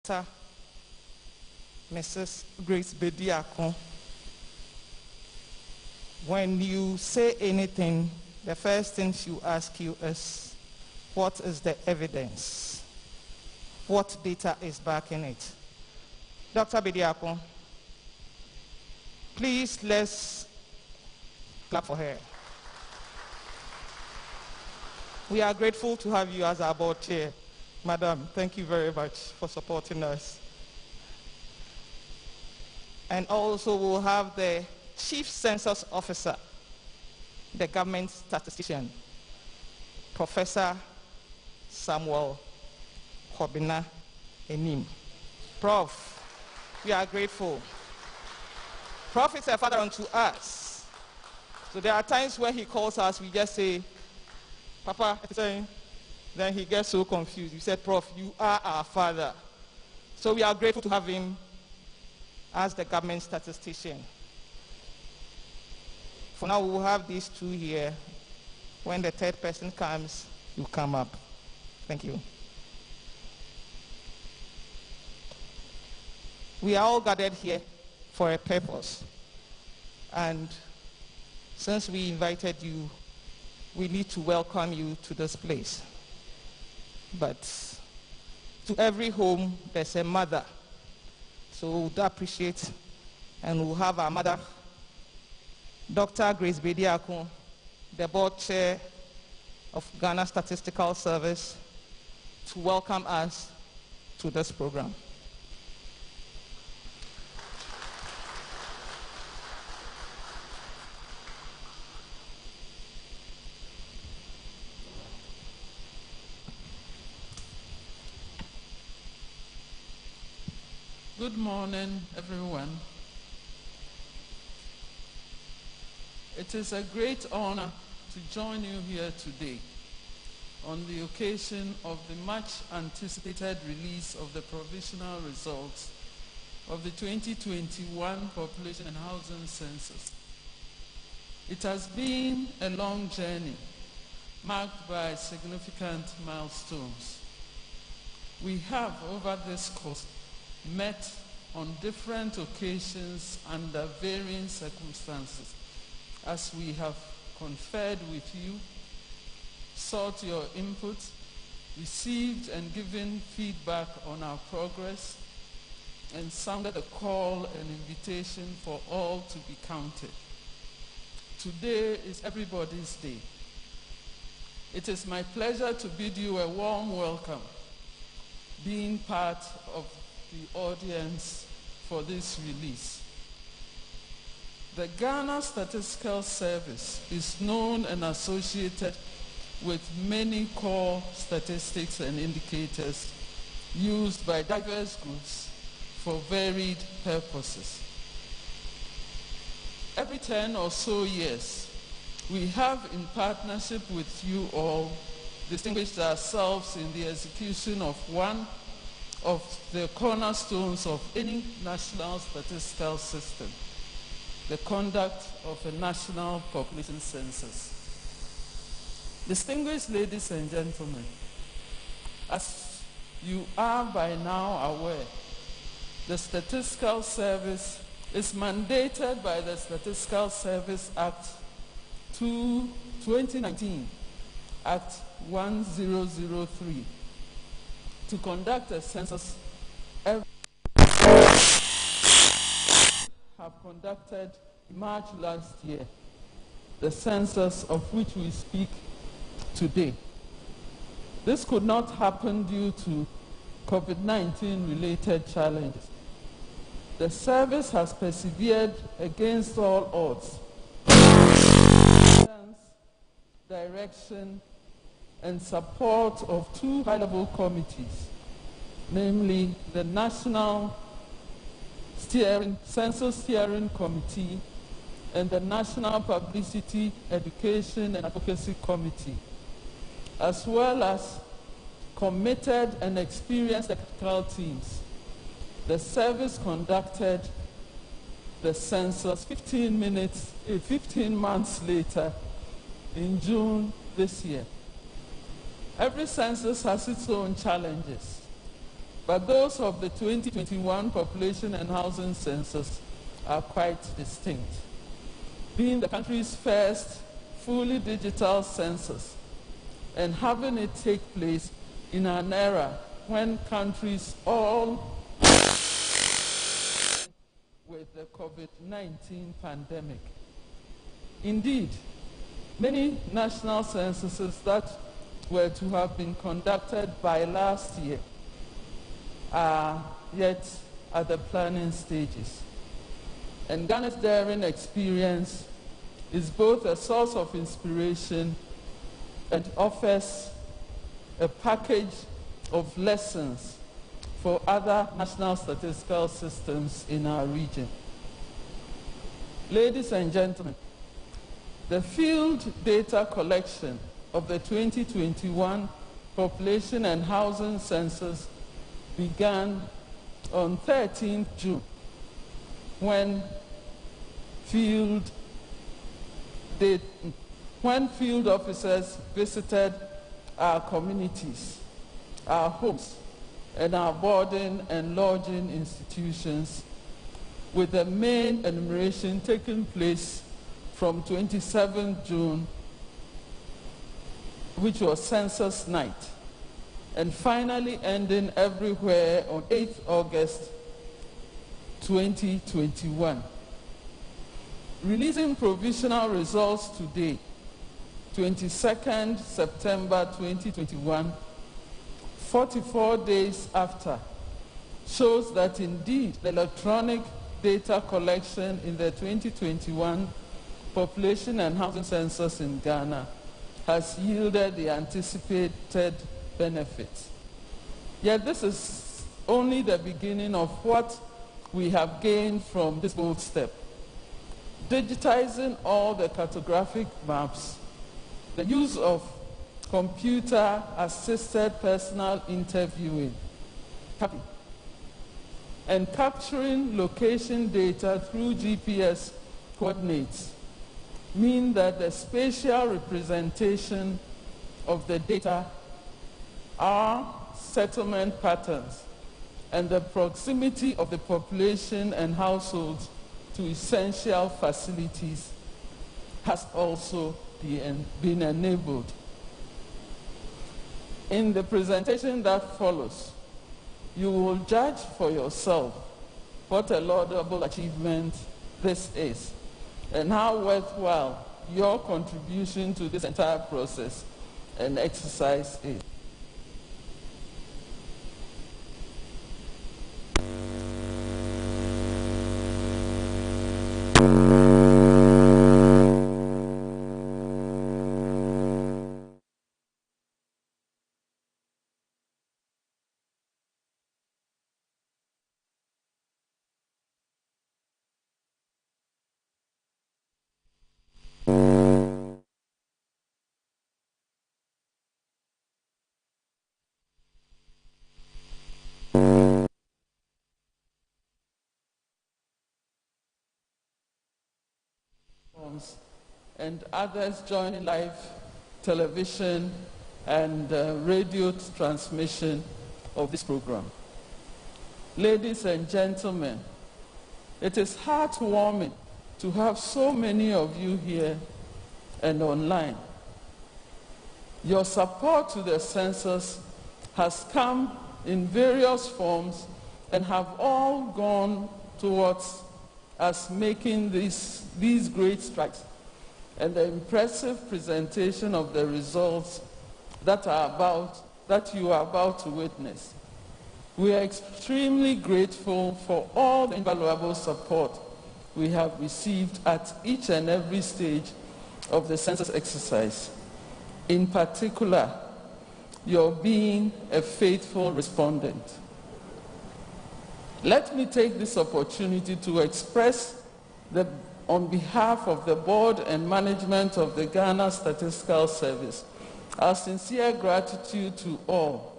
Dr. Mrs. Grace Bediako. When you say anything, the first thing she'll ask you is, what is the evidence? What data is backing it? Dr. Bediako, please let's clap for her. We are grateful to have you as our board chair. Madam, thank you very much for supporting us. And also we'll have the Chief Census Officer, the government statistician, Professor Samuel Kobina Enim. Prof, we are grateful. Prof is a father unto us. So there are times when he calls us, we just say, Papa, then he gets so confused. You said, Prof, you are our father. So we are grateful to have him as the government statistician. For now, we will have these two here. When the third person comes, you come up. Thank you. We are all gathered here for a purpose. And since we invited you, we need to welcome you to this place. But to every home, there's a mother. So we would appreciate, and we'll have our mother, Dr. Grace Bediako, the board chair of Ghana Statistical Service, to welcome us to this program. Good morning, everyone. It is a great honor to join you here today on the occasion of the much anticipated release of the provisional results of the 2021 Population and Housing Census. It has been a long journey marked by significant milestones. We have, over this course, met on different occasions under varying circumstances as we have conferred with you, sought your input, received and given feedback on our progress, and sounded a call and invitation for all to be counted. Today is everybody's day. It is my pleasure to bid you a warm welcome, being part of the audience for this release. The Ghana Statistical Service is known and associated with many core statistics and indicators used by diverse groups for varied purposes. Every 10 or so years, we have, in partnership with you all, distinguished ourselves in the execution of one of the cornerstones of any national statistical system, the conduct of a national population census. Distinguished ladies and gentlemen, as you are by now aware, the Statistical Service is mandated by the Statistical Service Act 2019, Act 1003, to conduct a census. Have conducted March last year, the census of which we speak today. This could not happen due to COVID-19 related challenges. The service has persevered against all odds. Direction and support of two high-level committees, namely the National Census Steering Committee and the National Publicity, Education and Advocacy Committee, as well as committed and experienced technical teams. The service conducted the census 15 months later in June this year. Every census has its own challenges. but those of the 2021 population and housing census are quite distinct. Being the country's first fully digital census and having it take place in an era when countries all with the COVID-19 pandemic. Indeed, many national censuses that were to have been conducted by last year are yet at the planning stages. And Ghana's daring experience is both a source of inspiration and offers a package of lessons for other national statistical systems in our region. Ladies and gentlemen, the field data collection of the 2021 population and housing census began on 13th June when field officers visited our communities, our homes, and our boarding and lodging institutions, with the main enumeration taking place from 27th June, which was census night, and finally ending everywhere on 8th August 2021. Releasing provisional results today, 22nd September 2021, 44 days after, shows that indeed the electronic data collection in the 2021 population and housing census in Ghana has yielded the anticipated benefits. Yet this is only the beginning of what we have gained from this bold step. Digitizing all the cartographic maps, the use of computer-assisted personal interviewing, and capturing location data through GPS coordinates mean that the spatial representation of the data, our settlement patterns, and the proximity of the population and households to essential facilities has also been enabled. In the presentation that follows, you will judge for yourself what a laudable achievement this is and how worthwhile your contribution to this entire process and exercise is. And others joining live television and radio transmission of this program. Ladies and gentlemen, it is heartwarming to have so many of you here and online. Your support to the census has come in various forms and have all gone towards us making these great strides and the impressive presentation of the results that you are about to witness. We are extremely grateful for all the invaluable support we have received at each and every stage of the census exercise. In particular, your being a faithful respondent. Let me take this opportunity to express on behalf of the board and management of the Ghana Statistical Service, our sincere gratitude to all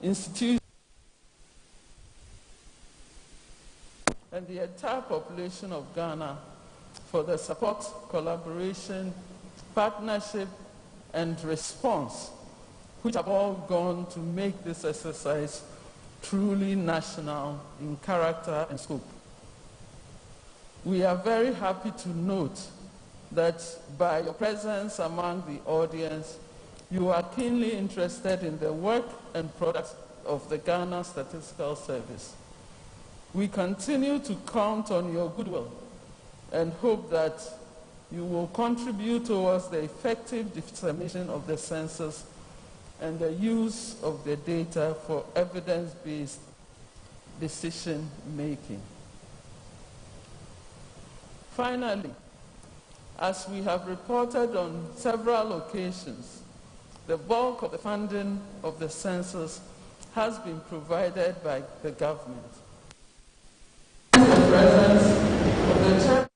institutions and the entire population of Ghana for the support, collaboration, partnership, and response, which have all gone to make this exercise truly national in character and scope. We are very happy to note that by your presence among the audience, you are keenly interested in the work and products of the Ghana Statistical Service. We continue to count on your goodwill and hope that you will contribute towards the effective dissemination of the census and the use of the data for evidence-based decision making. Finally, as we have reported on several occasions, the bulk of the funding of the census has been provided by the government. The presence of the chairman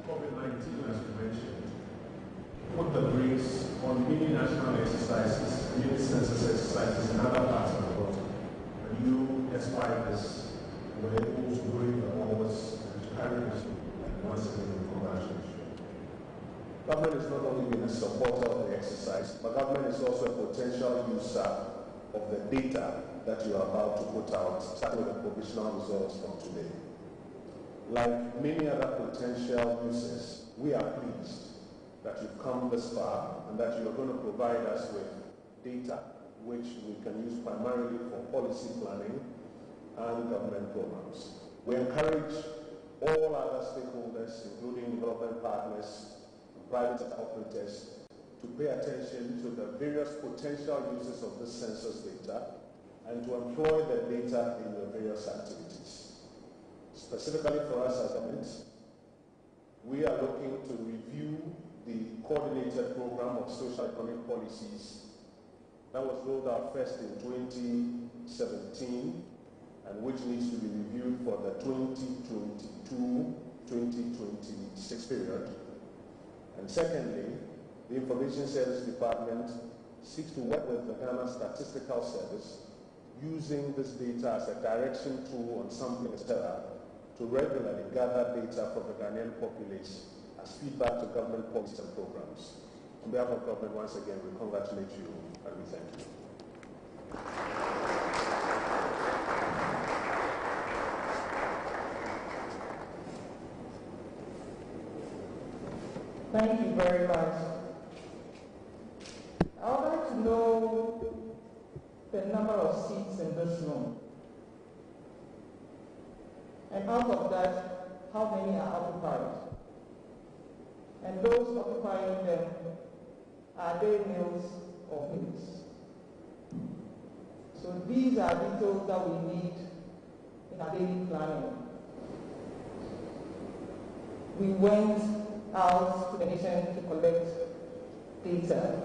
COVID-19, as you mentioned, put the brakes on many national exercises, many census exercises in other parts of the world. And you, despite this, were able to bring the others and to carry this. And once again, congratulations. Government has not only been a supporter of the exercise, but government is also a potential user of the data that you are about to put out, starting with the provisional results from today. Like many other potential users, we are pleased that you've come this far and that you are going to provide us with data which we can use primarily for policy planning and government programs. We encourage all other stakeholders, including development partners and private sector operators, to pay attention to the various potential uses of this census data and to employ the data in your various activities. Specifically for us as government, we are looking to review the coordinated program of social economic policies that was rolled out first in 2017 and which needs to be reviewed for the 2022-2026 period. And secondly, the Information Service Department seeks to work with the Ghana Statistical Service using this data as a direction tool on something, etc., to regularly gather data from the Ghanaian population as feedback to government policies and programs. On behalf of government, once again, we congratulate you and we thank you. Thank you very much. I would like to know the number of seats in this room. And out of that, how many are occupied? And those occupying them, are they males or females? So these are details that we need in our daily planning. We went out to the nation to collect data.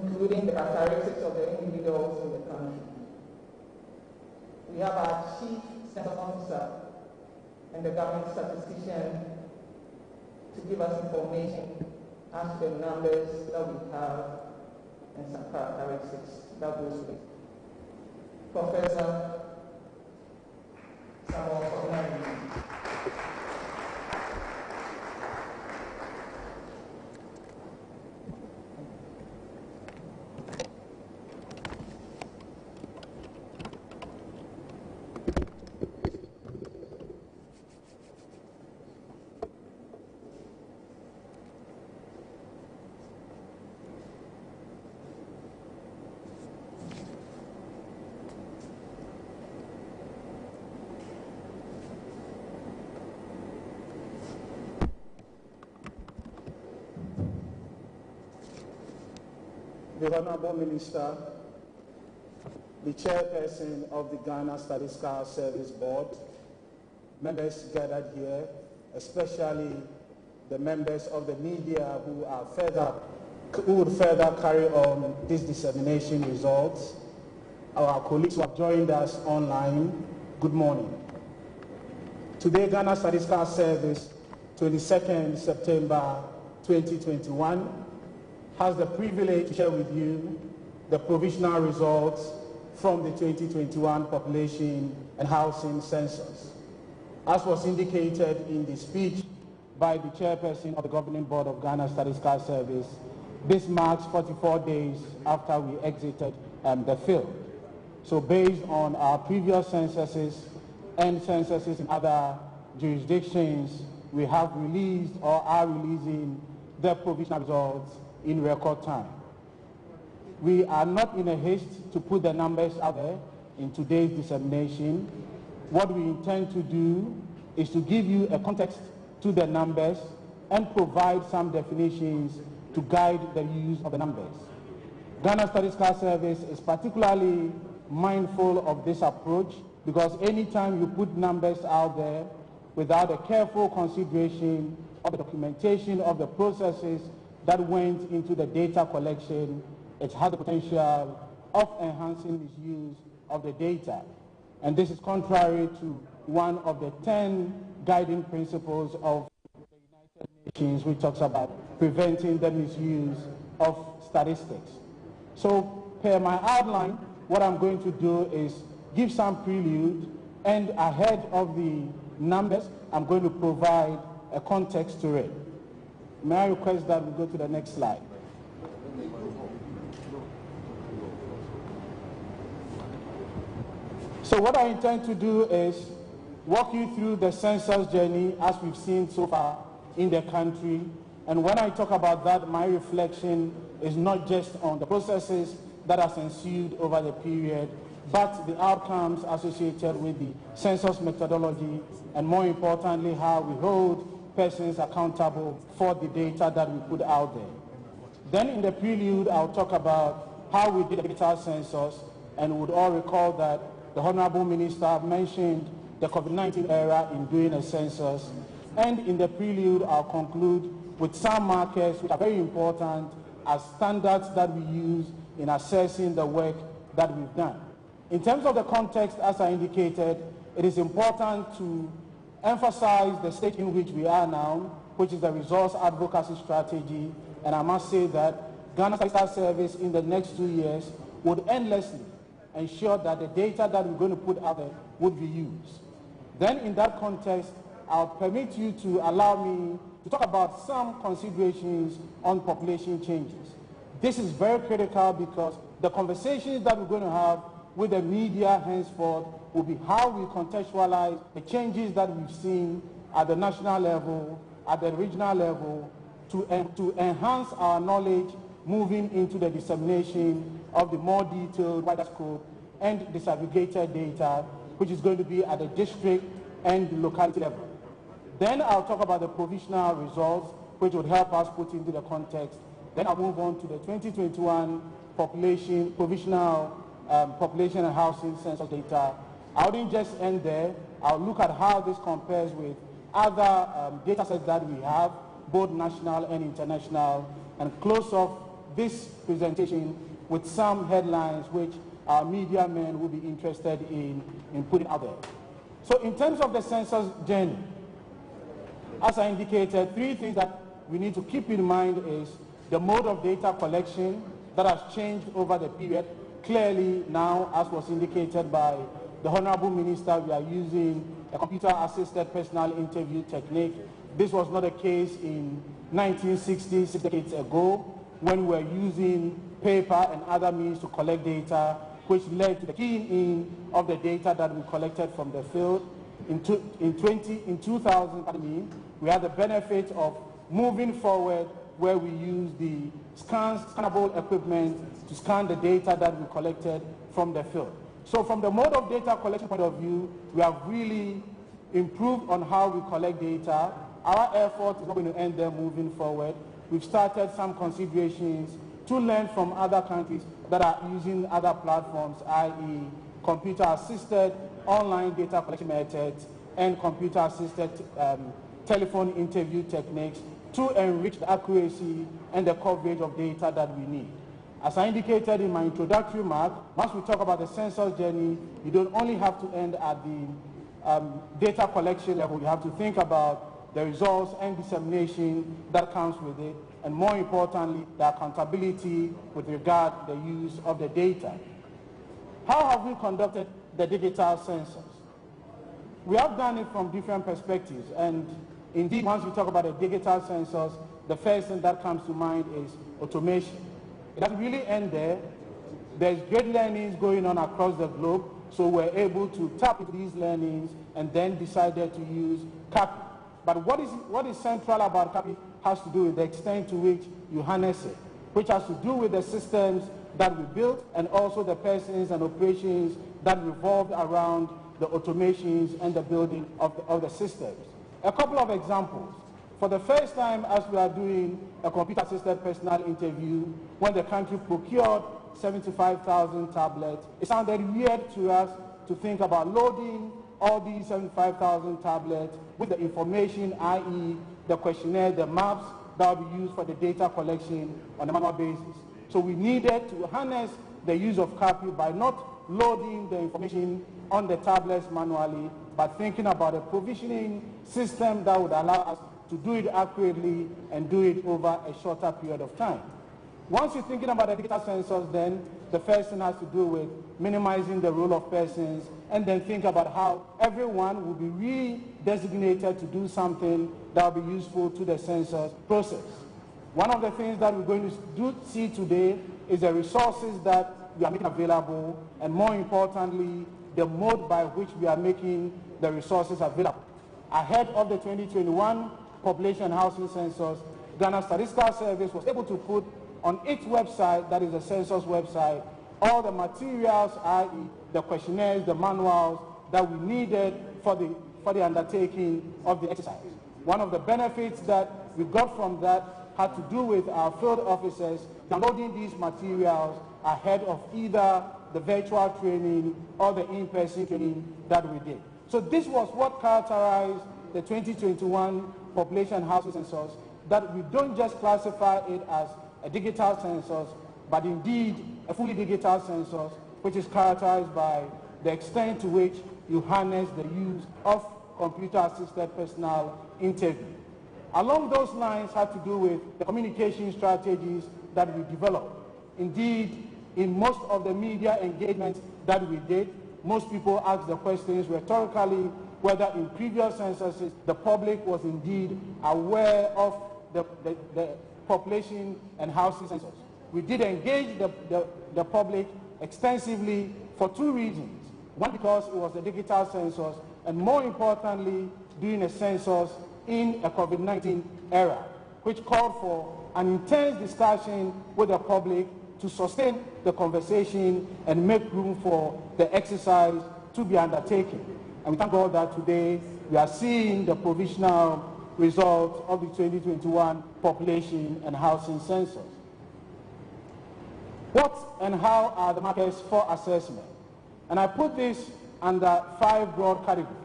including the characteristics of the individuals in the country. We have our Chief Census Officer and the government statistician to give us information as to the numbers that we have and some characteristics that goes with it. Professor Samuel. The Honorable Minister, the Chairperson of the Ghana Statistical Service Board, members gathered here, especially the members of the media who would further carry on this dissemination results, our colleagues who have joined us online, good morning. Today, Ghana Statistical Service, 22nd September 2021, has the privilege to share with you the provisional results from the 2021 Population and Housing Census. As was indicated in the speech by the Chairperson of the Governing Board of Ghana Statistical Service, this marks 44 days after we exited the field. So based on our previous censuses and censuses in other jurisdictions, we have released or are releasing the provisional results in record time. We are not in a haste to put the numbers out there in today's dissemination. What we intend to do is to give you a context to the numbers and provide some definitions to guide the use of the numbers. Ghana Statistical Service is particularly mindful of this approach because anytime you put numbers out there without a careful consideration of the documentation of the processes that went into the data collection, it has the potential of enhancing misuse of the data. And this is contrary to one of the 10 guiding principles of the United Nations, which talks about preventing the misuse of statistics. So, per my outline, what I'm going to do is give some prelude, and ahead of the numbers, I'm going to provide a context to it. May I request that we go to the next slide? So what I intend to do is walk you through the census journey as we've seen so far in the country. And when I talk about that, my reflection is not just on the processes that has ensued over the period, but the outcomes associated with the census methodology, and more importantly, how we hold persons accountable for the data that we put out there. Then in the prelude, I'll talk about how we did the digital census, and would all recall that the Honorable Minister mentioned the COVID-19 era in doing a census. And in the prelude, I'll conclude with some markers which are very important as standards that we use in assessing the work that we've done. In terms of the context, as I indicated, it is important to emphasize the state in which we are now, which is the resource advocacy strategy. And I must say that Ghana Statistical Service in the next 2 years would endlessly ensure that the data that we're going to put out there would be used. Then in that context, I'll permit you to allow me to talk about some considerations on population changes. This is very critical because the conversations that we're going to have with the media henceforth will be how we contextualize the changes that we've seen at the national level, at the regional level, to enhance our knowledge moving into the dissemination of the more detailed, wider scope and disaggregated data, which is going to be at the district and the locality level. Then I'll talk about the provisional results, which would help us put into the context. Then I'll move on to the 2021 provisional population and housing census data. I wouldn't just end there. I'll look at how this compares with other data sets that we have, both national and international, and close off this presentation with some headlines which our media men will be interested in putting out there. So in terms of the census journey, as I indicated, three things that we need to keep in mind is the mode of data collection that has changed over the period. Clearly now, as was indicated by the Honorable Minister, we are using a computer-assisted personal interview technique. This was not the case in 1960, 6 decades ago, when we were using paper and other means to collect data, which led to the keying in of the data that we collected from the field. In 2000, we had the benefit of moving forward where we use the scannable equipment to scan the data that we collected from the field. So from the mode of data collection point of view, we have really improved on how we collect data. Our effort is not going to end there moving forward. We've started some considerations to learn from other countries that are using other platforms, i.e. computer-assisted online data collection methods and computer-assisted telephone interview techniques to enrich the accuracy and the coverage of data that we need. As I indicated in my introductory remark, once we talk about the census journey, you don't only have to end at the data collection level. You have to think about the results and dissemination that comes with it, and more importantly, the accountability with regard to the use of the data. How have we conducted the digital census? We have done it from different perspectives, and indeed, once we talk about the digital census, the first thing that comes to mind is automation. It doesn't really end there. There's great learnings going on across the globe, so we're able to tap into these learnings and then decided to use CAPI. But what is central about CAPI has to do with the extent to which you harness it, which has to do with the systems that we built and also the persons and operations that revolved around the automations and the building of the systems. A couple of examples. For the first time, as we are doing a computer-assisted personal interview, when the country procured 75,000 tablets, it sounded weird to us to think about loading all these 75,000 tablets with the information, i.e. the questionnaire, the maps that will be used for the data collection on a manual basis. So we needed to harness the use of CAPI by not loading the information on the tablets manually, but thinking about a provisioning system that would allow us to do it accurately and do it over a shorter period of time. Once you're thinking about the digital census, then the first thing has to do with minimizing the role of persons, and then think about how everyone will be re-designated to do something that will be useful to the census process. One of the things that we're going to see today is the resources that we are making available, and more importantly, the mode by which we are making the resources available. Ahead of the 2021 population housing census, Ghana Statistical Service was able to put on its website, that is the census website, all the materials, i.e. the questionnaires, the manuals that we needed for the undertaking of the exercise. One of the benefits that we got from that had to do with our field officers downloading these materials ahead of either the virtual training or the in-person training that we did. So this was what characterized the 2021 population housing census, that we don't just classify it as a digital census, but indeed a fully digital census, which is characterized by the extent to which you harness the use of computer-assisted personal interview. Along those lines had to do with the communication strategies that we developed. Indeed, in most of the media engagements that we did, most people asked the questions rhetorically whether in previous censuses the public was indeed aware of the population and housing census. We did engage the public extensively for two reasons. One, because it was a digital census, and more importantly, doing a census in a COVID-19 era, which called for an intense discussion with the public to sustain the conversation and make room for the exercise to be undertaken. And we thank God that today we are seeing the provisional results of the 2021 population and housing census. What and how are the markers for assessment? And I put this under 5 broad categories.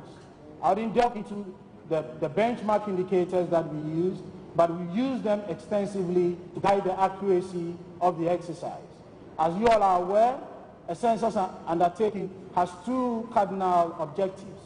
I didn't delve into the benchmark indicators that we used, but we use them extensively to guide the accuracy of the exercise. As you all are aware, a census undertaking has two cardinal objectives: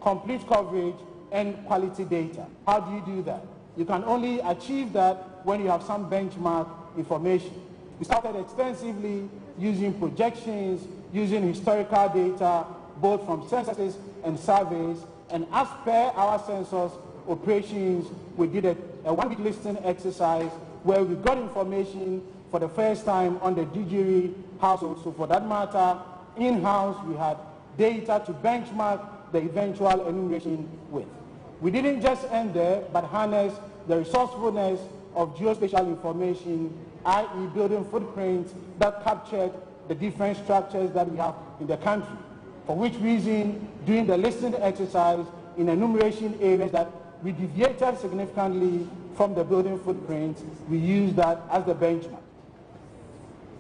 complete coverage and quality data. How do you do that? You can only achieve that when you have some benchmark information. We started extensively using projections, using historical data, both from censuses and surveys, and as per our census operations, we did a one-week listening exercise where we got information for the first time on the Digiri household. So for that matter, in-house, we had data to benchmark the eventual enumeration with. We didn't just end there, but harnessed the resourcefulness of geospatial information, i.e. building footprints that captured the different structures that we have in the country. For which reason, during the listening exercise in enumeration areas that we deviated significantly from the building footprint, we used that as the benchmark.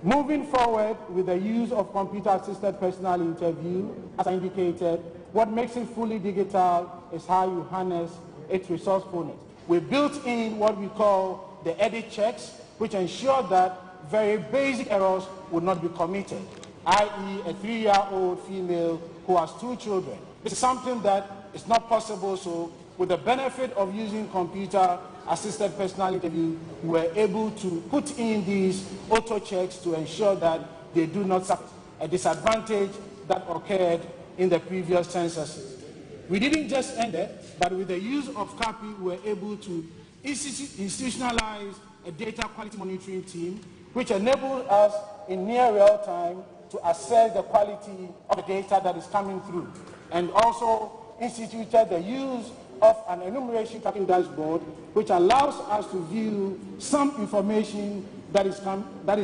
Moving forward with the use of computer-assisted personal interview, as I indicated, what makes it fully digital is how you harness its resourcefulness. We built in what we call the edit checks, which ensure that very basic errors would not be committed, i.e. a 3-year-old female who has 2 children. This is something that is not possible, so with the benefit of using computer-assisted personal interview, we were able to put in these auto checks to ensure that they do not suffer a disadvantage that occurred in the previous censuses. We didn't just end it, but with the use of CAPI, we were able to institutionalize a data quality monitoring team, which enabled us in near real time to assess the quality of the data that is coming through, and also instituted the use of an enumeration tracking dashboard, which allows us to view some information that is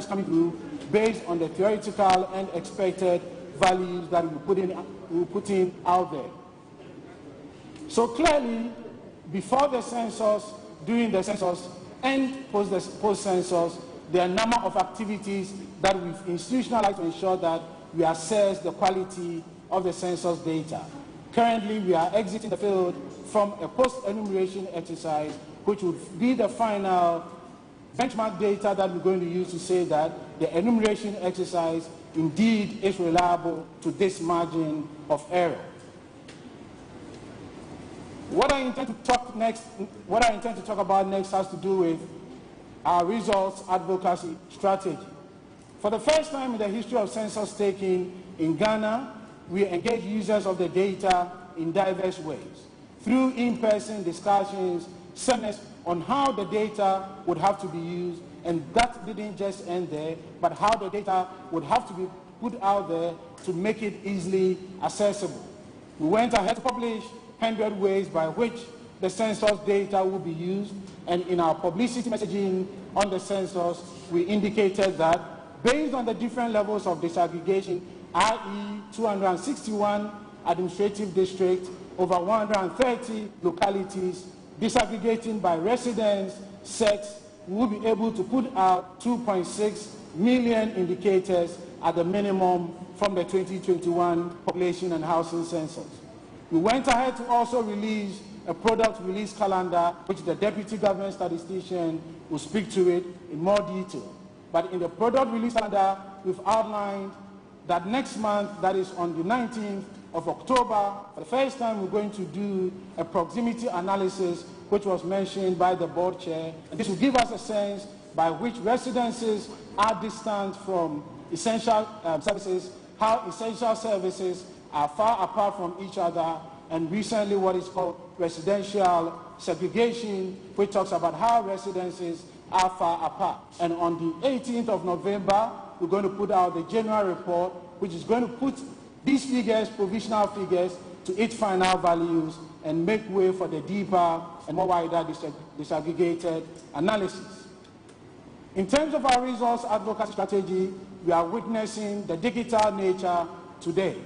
coming through based on the theoretical and expected values that we put in out there. So clearly, before the census, during the census, and post-census, there are a number of activities that we've institutionalized to ensure that we assess the quality of the census data. Currently, we are exiting the field from a post-enumeration exercise, which would be the final benchmark data that we're going to use to say that the enumeration exercise indeed is reliable to this margin of error. What I intend to talk about next has to do with our results advocacy strategy. For the first time in the history of census taking in Ghana, we engage users of the data in diverse ways through in-person discussions, seminars on how the data would have to be used, and that didn't just end there, but how the data would have to be put out there to make it easily accessible. We went ahead to publish 100 ways by which the census data will be used, and in our publicity messaging on the census, we indicated that based on the different levels of disaggregation, i.e. 261 administrative districts, over 130 localities, disaggregating by residence, sex, we will be able to put out 2.6 million indicators at the minimum from the 2021 population and housing census. We went ahead to also release a product release calendar, which the Deputy Government Statistician will speak to it in more detail. But in the product release calendar, we've outlined that next month, that is on the 19th of October, for the first time we're going to do a proximity analysis, which was mentioned by the board chair. And this will give us a sense by which residences are distant from essential services, how essential services are far apart from each other, and recently what is called residential segregation, which talks about how residences are far apart. And on the 18th of November, we're going to put out the general report, which is going to put these figures, provisional figures, to its final values and make way for the deeper and more wider disaggregated analysis. In terms of our results advocacy strategy, we are witnessing the digital nature today.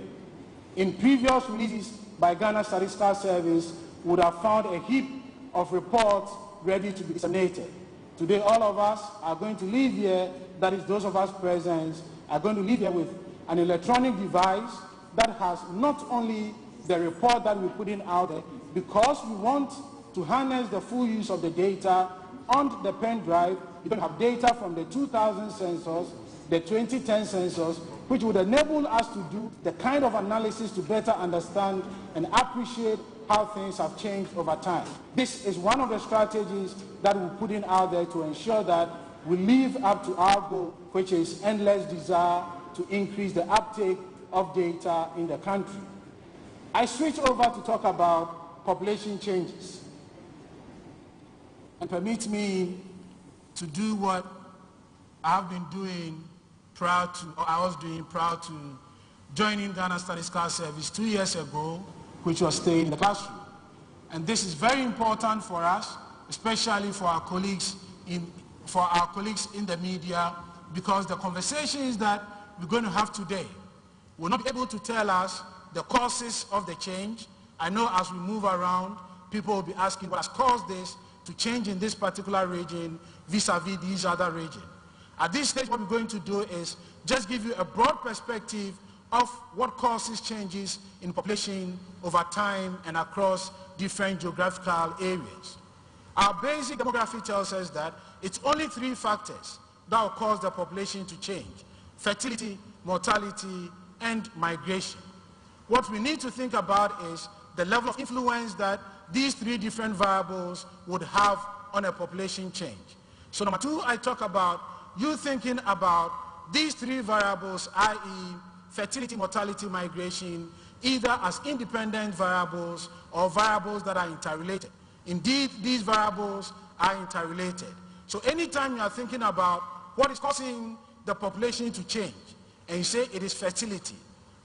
In previous releases by Ghana Statistical Service, we would have found a heap of reports ready to be disseminated. Today, all of us are going to leave here, that is those of us present, are going to leave here with an electronic device that has not only the report that we're putting out there, because we want to harness the full use of the data, on the pen drive, you don't have data from the 2000 census, the 2010 census, which would enable us to do the kind of analysis to better understand and appreciate how things have changed over time. This is one of the strategies that we're putting out there to ensure that we live up to our goal, which is endless desire to increase the uptake of data in the country. I switch over to talk about population changes. And permit me to do what I've been doing prior to, or I was doing prior to joining Ghana Statistical Service 2 years ago, which was staying in the classroom. And this is very important for us, especially for our colleagues in the media, because the conversations that we're going to have today will not be able to tell us the causes of the change. I know as we move around, people will be asking what has caused this to change in this particular region vis-a-vis these other regions. At this stage, what we're going to do is just give you a broad perspective of what causes changes in population over time and across different geographical areas. Our basic demography tells us that it's only 3 factors that will cause the population to change: fertility, mortality, and migration. What we need to think about is the level of influence that these 3 different variables would have on a population change. So number 2, I talk about you thinking about these 3 variables, i.e. fertility, mortality, migration, either as independent variables or variables that are interrelated. Indeed, these variables are interrelated. So anytime you are thinking about what is causing the population to change, and you say it is fertility,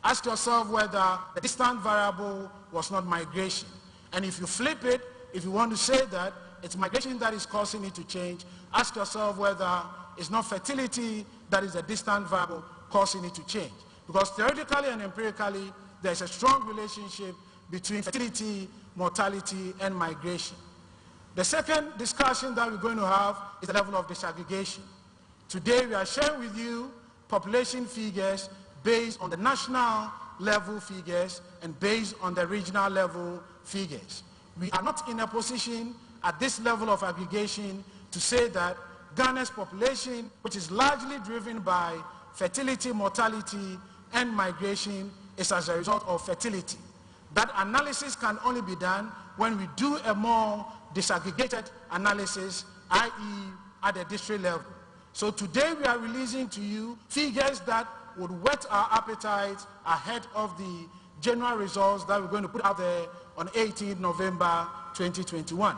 ask yourself whether the distant variable was not migration. And if you flip it, if you want to say that it's migration that is causing it to change, ask yourself whether it's not fertility that is a distant variable causing it to change. Because theoretically and empirically, there's a strong relationship between fertility, mortality, and migration. The second discussion that we're going to have is the level of disaggregation. Today, we are sharing with you population figures based on the national level figures and based on the regional level figures. We are not in a position at this level of aggregation to say that Ghana's population, which is largely driven by fertility, mortality, and migration, is as a result of fertility. That analysis can only be done when we do a more disaggregated analysis, i.e. at the district level. So today we are releasing to you figures that would whet our appetite ahead of the general results that we're going to put out there on 18 November 2021.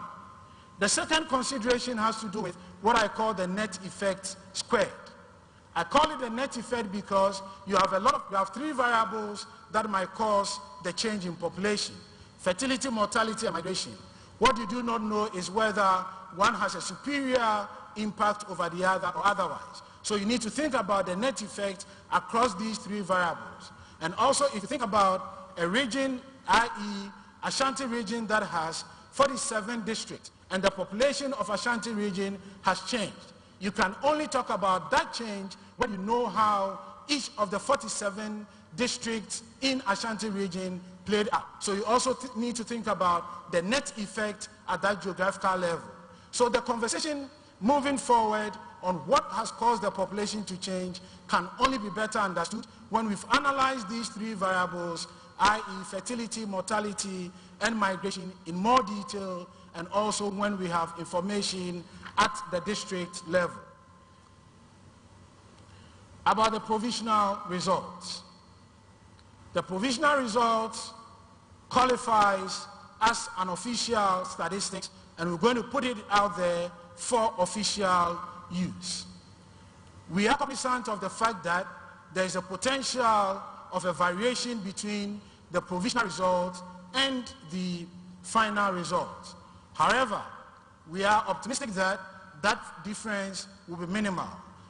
The second consideration has to do with what I call the net effect squared. I call it the net effect because you have 3 variables that might cause the change in population: fertility, mortality, and migration. What you do not know is whether one has a superior impact over the other or otherwise. So you need to think about the net effect across these 3 variables. And also, if you think about a region, i.e. Ashanti region, that has 47 districts, and the population of Ashanti region has changed, you can only talk about that change when you know how each of the 47 districts in Ashanti region played out. So you also need to think about the net effect at that geographical level. So the conversation moving forward on what has caused the population to change can only be better understood when we've analyzed these 3 variables, i.e. fertility, mortality, and migration in more detail, and also when we have information at the district level. About the provisional results. The provisional results qualifies as an official statistics, and we're going to put it out there for official use. We are cognizant of the fact that there is a potential of a variation between the provisional results and the final results. However, we are optimistic that that difference will be minimal.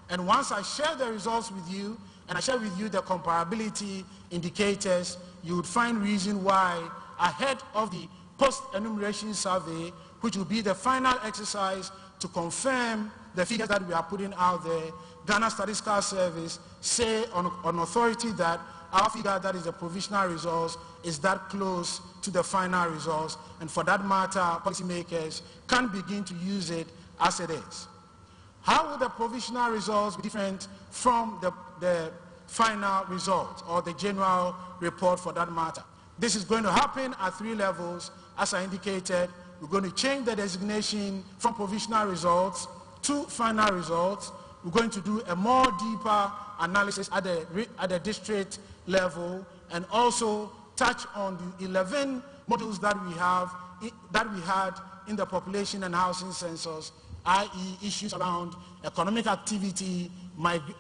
And once I share the results with you, and I share with you the comparability indicators, you would find reason why, ahead of the post-enumeration survey, which will be the final exercise to confirm the figures that we are putting out there, Ghana Statistical Service say on authority that our figure, that is the provisional results, is that close to the final results. And for that matter, policymakers can begin to use it as it is. How will the provisional results be different from the final result, or the general report for that matter? This is going to happen at 3 levels. As I indicated, we're going to change the designation from provisional results to final results. We're going to do a more deeper analysis at the district level, and also touch on the 11 modules that we had in the population and housing census, i.e. issues around economic activity,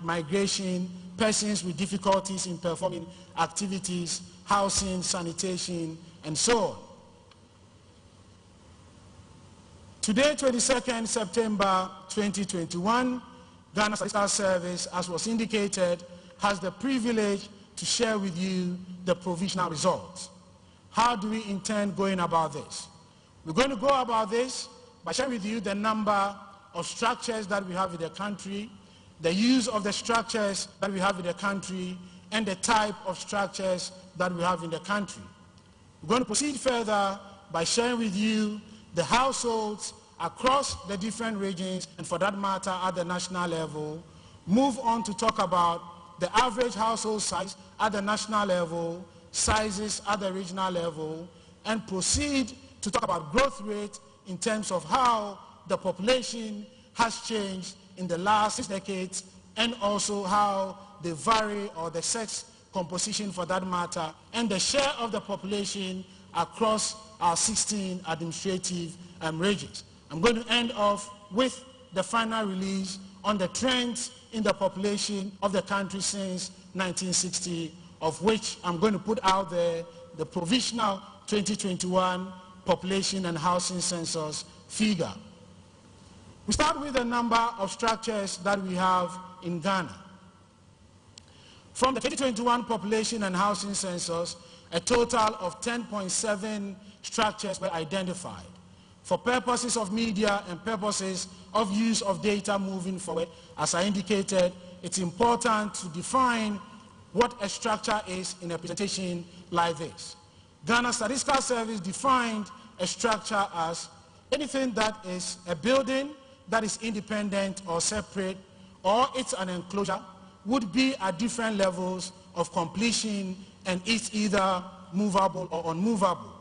migration, persons with difficulties in performing activities, housing, sanitation, and so on. Today, 22nd September 2021, Ghana Statistical Service, as was indicated, has the privilege to share with you the provisional results. How do we intend going about this? We're going to go about this by sharing with you the number of structures that we have in the country, the use of the structures that we have in the country, and the type of structures that we have in the country. We're going to proceed further by sharing with you the households across the different regions, and for that matter at the national level. Move on to talk about the average household size at the national level, sizes at the regional level, and proceed to talk about growth rate in terms of how the population has changed in the last 6 decades, and also how they vary, or the sex composition for that matter, and the share of the population across our 16 administrative regions. I'm going to end off with the final release on the trends in the population of the country since 1960, of which I'm going to put out there the provisional 2021 population and housing census figure. We start with the number of structures that we have in Ghana. From the 2021 population and housing census, a total of 10.7 structures were identified. For purposes of media and purposes of use of data moving forward, as I indicated, it's important to define what a structure is in a presentation like this. Ghana Statistical Service defined a structure as anything that is a building that is independent or separate, or it's an enclosure, would be at different levels of completion, and it's either movable or unmovable.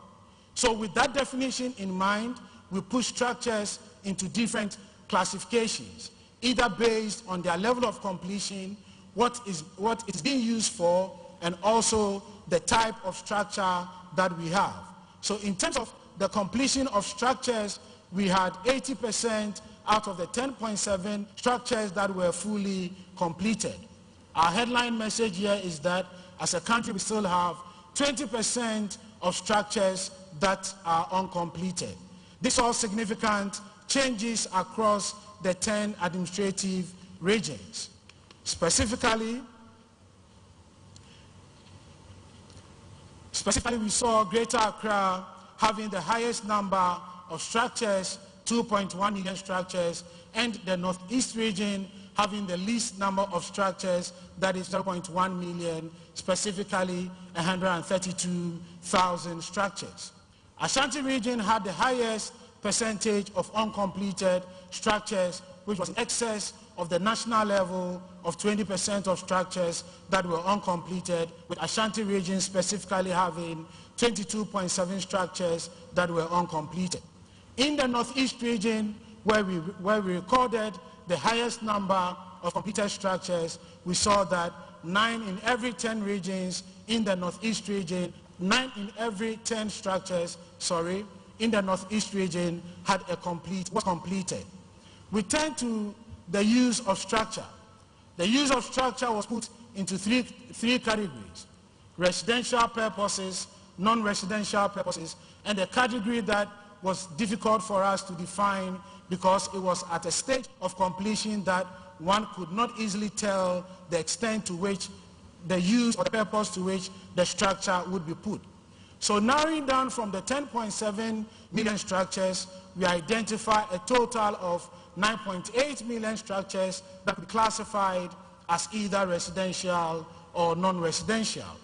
So with that definition in mind, we put structures into different classifications, either based on their level of completion, what it's being used for, and also the type of structure that we have. So in terms of the completion of structures, we had 80% out of the 10.7 structures that were fully completed. Our headline message here is that as a country we still have 20% of structures that are uncompleted. These are significant changes across the 10 administrative regions. Specifically, we saw Greater Accra having the highest number of structures, 2.1 million structures, and the Northeast region having the least number of structures, that is 0.1 million, specifically 132,000 structures. Ashanti region had the highest percentage of uncompleted structures, which was in excess of the national level of 20% of structures that were uncompleted, with Ashanti region specifically having 22.7 structures that were uncompleted. In the Northeast region, where we recorded the highest number of completed structures, we saw that 9 in every 10 regions in the Northeast region, 9 in every 10 structures, in the Northeast region was completed. We turn to the use of structure. The use of structure was put into three categories: residential purposes, non-residential purposes, and a category that was difficult for us to define because it was at a stage of completion that one could not easily tell the extent to which the use or the purpose to which the structure would be put. So narrowing down from the 10.7 million structures, we identify a total of 9.8 million structures that we classified as either residential or non-residential.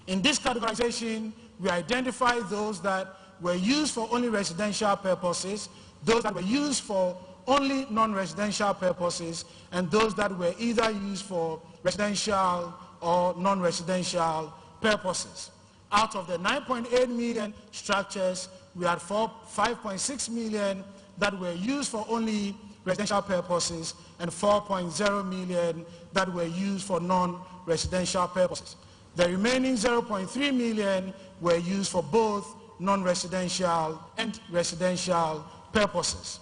In this categorization, we identify those that were used for only residential purposes, those that were used for only non-residential purposes, and those that were either used for residential or non-residential purposes. Out of the 9.8 million structures, we had 5.6 million that were used for only residential purposes and 4.0 million that were used for non-residential purposes. The remaining 0.3 million were used for both non-residential and residential purposes.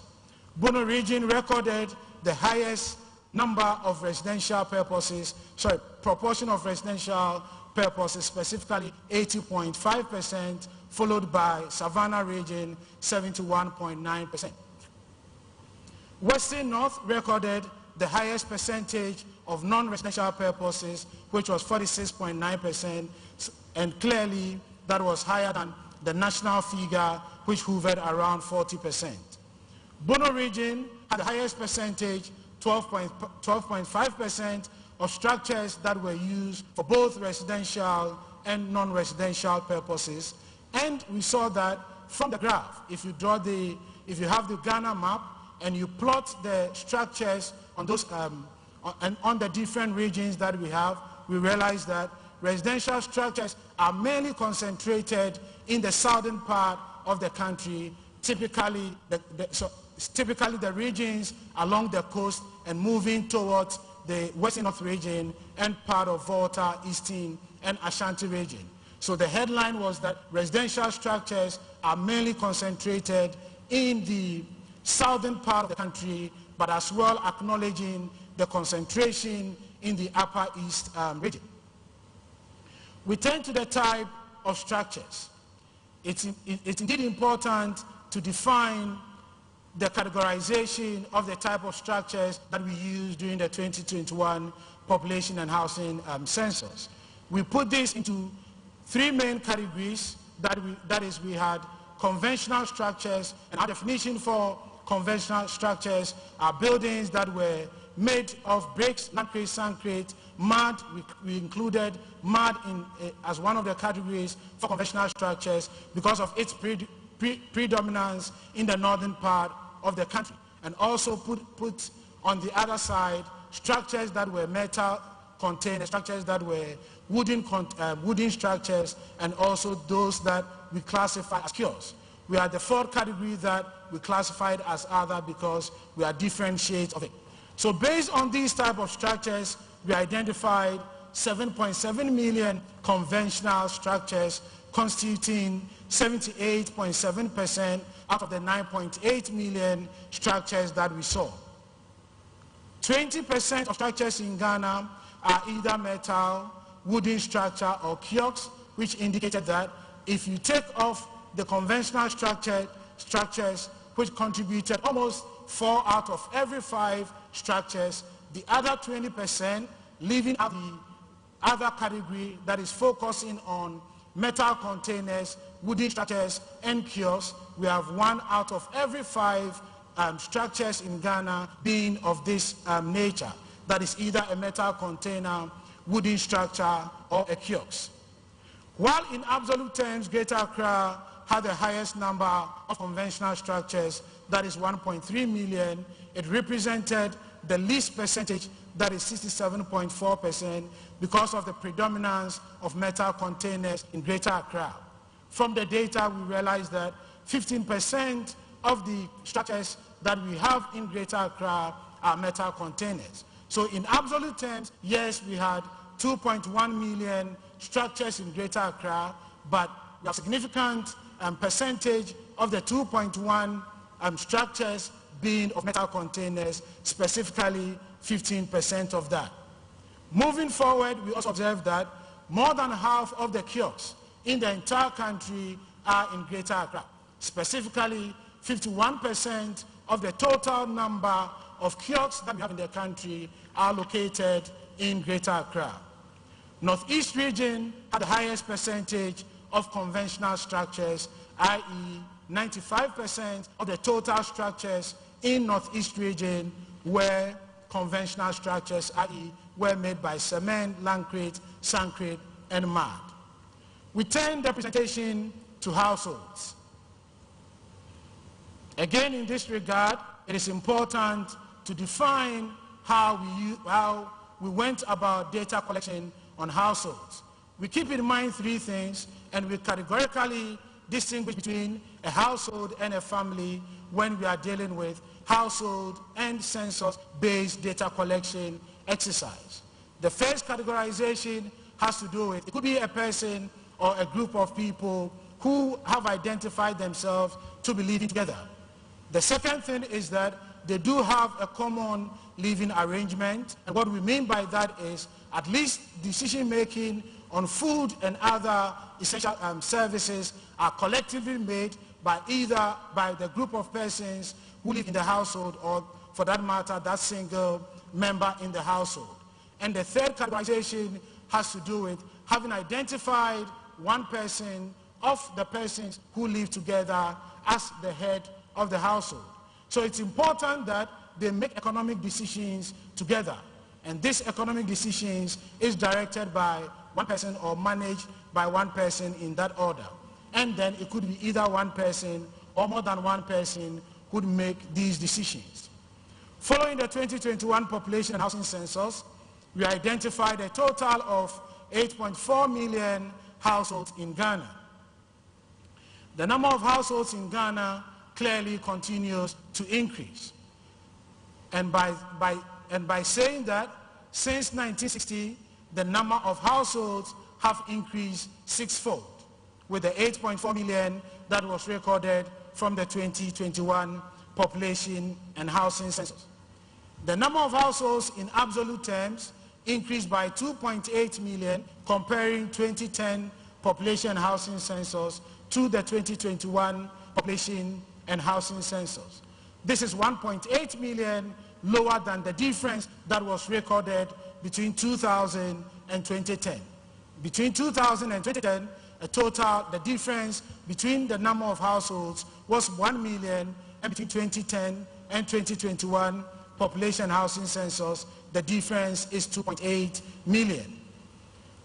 Bono region recorded the highest number of residential purposes, proportion of residential purposes, specifically 80.5%, followed by Savannah region, 71.9%. Western North recorded the highest percentage of non-residential purposes, which was 46.9%, and clearly that was higher than the national figure, which hovered around 40%. Bono region had the highest percentage, 12.5% of structures that were used for both residential and non-residential purposes. And we saw that from the graph. If you have the Ghana map and you plot the structures on those on the different regions that we have, we realize that residential structures are mainly concentrated in the southern part of the country, typically the regions along the coast and moving towards the Western North region and part of Volta, Eastern, and Ashanti region. So the headline was that residential structures are mainly concentrated in the southern part of the country, but as well acknowledging the concentration in the Upper East region. We turn to the type of structures. It's indeed important to define the categorization of the type of structures that we use during the 2021 population and housing census. We put this into three main categories. That is, we had conventional structures, and our definition for conventional structures are buildings that were made of bricks, concrete, sandcrete, mud. We included mud as one of the categories for conventional structures because of its predominance in the northern part of the country, and also put on the other side structures that were metal contained, structures that were wooden structures, and also those that we classify as kiosks. We are the fourth category that we classified as other because we are different shades of it. So based on these type of structures, we identified 7.7 million conventional structures, constituting 78.7% out of the 9.8 million structures that we saw. 20% of structures in Ghana are either metal, wooden structure, or kiosks, which indicated that if you take off the conventional structures, which contributed almost 4 out of every 5 structures, the other 20%, leaving out the other category that is focusing on metal containers, wooden structures, and kiosks, we have 1 out of every 5 structures in Ghana being of this nature. That is either a metal container, wooden structure, or a kiosk. While in absolute terms, Greater Accra had the highest number of conventional structures, that is 1.3 million, it represented the least percentage, that is 67.4%, because of the predominance of metal containers in Greater Accra. From the data, we realized that 15% of the structures that we have in Greater Accra are metal containers. So in absolute terms, yes, we had 2.1 million structures in Greater Accra, but a significant percentage of the 2.1 structures being of metal containers, specifically 15% of that. Moving forward, we also observed that more than half of the kiosks in the entire country are in Greater Accra. Specifically, 51% of the total number of kiosks that we have in the country are located in Greater Accra. Northeast region had the highest percentage of conventional structures, i.e. 95% of the total structures in Northeast region were conventional structures, i.e. were made by cement, landcrete, sandcrete, and mud. We turn the presentation to households. Again, in this regard, it is important to define how we went about data collection on households. We keep in mind three things, and we categorically distinguish between a household and a family when we are dealing with household and census-based data collection exercise. The first categorization has to do with, it could be a person or a group of people who have identified themselves to be living together. The second thing is that they do have a common living arrangement, and what we mean by that is at least decision-making on food and other essential services are collectively made by either by the group of persons who live in the household, or for that matter, that single member in the household. And the third categorization has to do with having identified one person of the persons who live together as the head of the household. So it's important that they make economic decisions together. And these economic decisions is directed by one person or managed by one person in that order. And then it could be either one person or more than one person who make these decisions. Following the 2021 population and housing census, we identified a total of 8.4 million households in Ghana. The number of households in Ghana clearly continues to increase. And by saying that, since 1960, the number of households have increased sixfold, with the 8.4 million that was recorded from the 2021 population and housing census. The number of households in absolute terms increased by 2.8 million comparing 2010 population and housing census to the 2021 population and housing census. This is 1.8 million lower than the difference that was recorded between 2000 and 2010. Between 2000 and 2010, the difference between the number of households was 1 million, and between 2010 and 2021 population housing census, the difference is 2.8 million.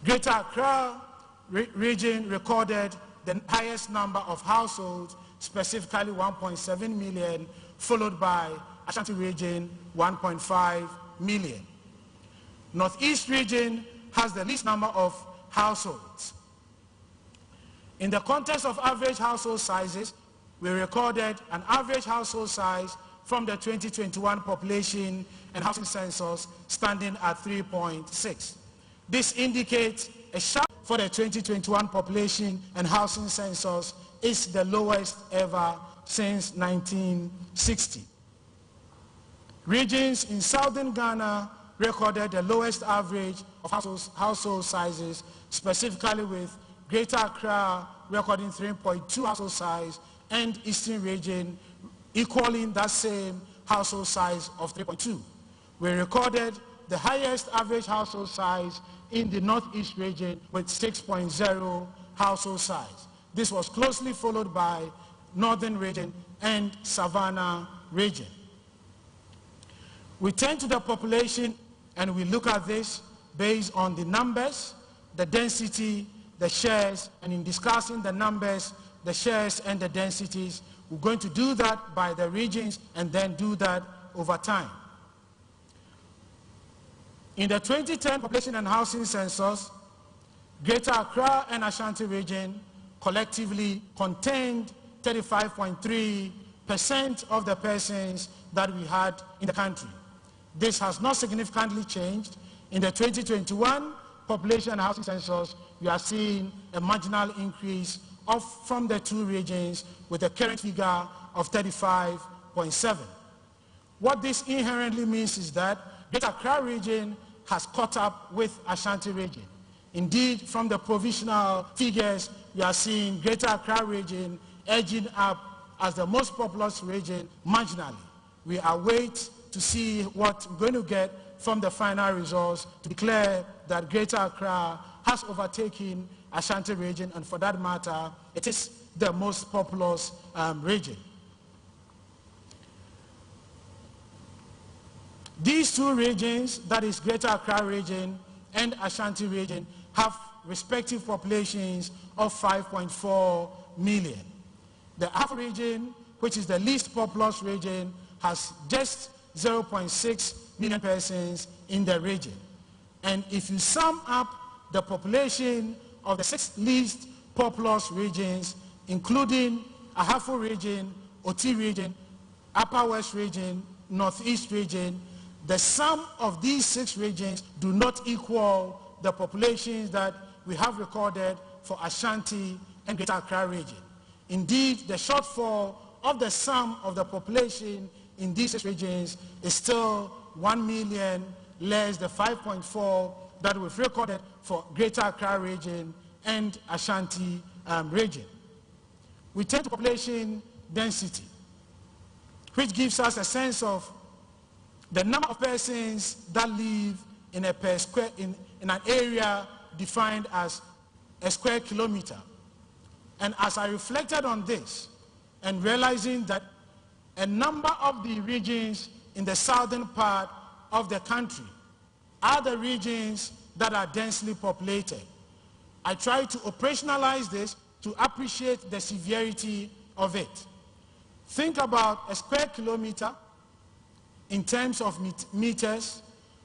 Greater Accra region recorded the highest number of households, specifically 1.7 million, followed by Ashanti region, 1.5 million. Northeast region has the least number of households. In the context of average household sizes, we recorded an average household size from the 2021 population and housing census standing at 3.6. This indicates a sharp for the 2021 population and housing census is the lowest ever since 1960. Regions in southern Ghana recorded the lowest average of household sizes, specifically with Greater Accra recording 3.2 household size and Eastern region equaling that same household size of 3.2. We recorded the highest average household size in the Northeast region with 6.0 household size. This was closely followed by Northern region and Savannah region. We turn to the population and we look at this based on the numbers, the density, the shares, and in discussing the numbers, the shares, and the densities, we're going to do that by the regions and then do that over time. In the 2010 population and housing census, Greater Accra and Ashanti region collectively contained 35.3% of the persons that we had in the country. This has not significantly changed. In the 2021 population and housing census, we are seeing a marginal increase from the two regions with a current figure of 35.7. What this inherently means is that Greater Accra region has caught up with Ashanti region. Indeed, from the provisional figures, we are seeing Greater Accra region edging up as the most populous region marginally. We await to see what we're going to get from the final results to declare that Greater Accra has overtaken Ashanti region, and for that matter, it is the most populous region. These two regions, that is Greater Accra region and Ashanti region, have respective populations of 5.4 million. The Afro region which is the least populous region, has just 0.6 million persons in the region. And if you sum up the population of the 6 least populous regions, including Ahafo region, Oti region, Upper West region, Northeast region, the sum of these 6 regions do not equal the populations that we have recorded for Ashanti and Greater Accra region. Indeed, the shortfall of the sum of the population in these 6 regions is still 1 million less the 5.4 that we've recorded for Greater Accra region and Ashanti region. We turn to population density, which gives us a sense of the number of persons that live in an area defined as a square kilometer. And as I reflected on this and realizing that a number of the regions in the southern part of the country are the regions that are densely populated, I try to operationalize this to appreciate the severity of it. Think about a square kilometer in terms of meters,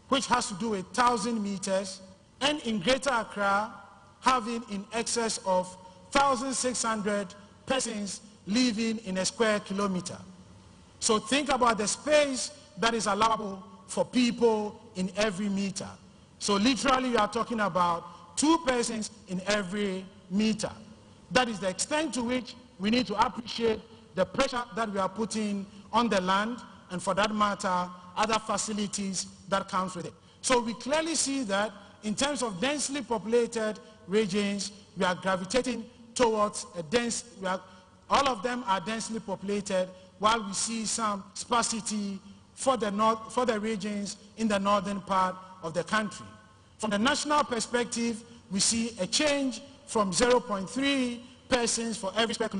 which has to do with 1,000 meters, and in Greater Accra, having in excess of 1,600 persons living in a square kilometer. So think about the space that is allowable for people in every meter. So literally, we are talking about 2 persons in every meter. That is the extent to which we need to appreciate the pressure that we are putting on the land, and for that matter, other facilities that comes with it. So we clearly see that in terms of densely populated regions, we are gravitating towards a dense, all of them are densely populated, while we see some sparsity for the regions in the northern part of the country. From the national perspective, we see a change from 0.3 persons for every square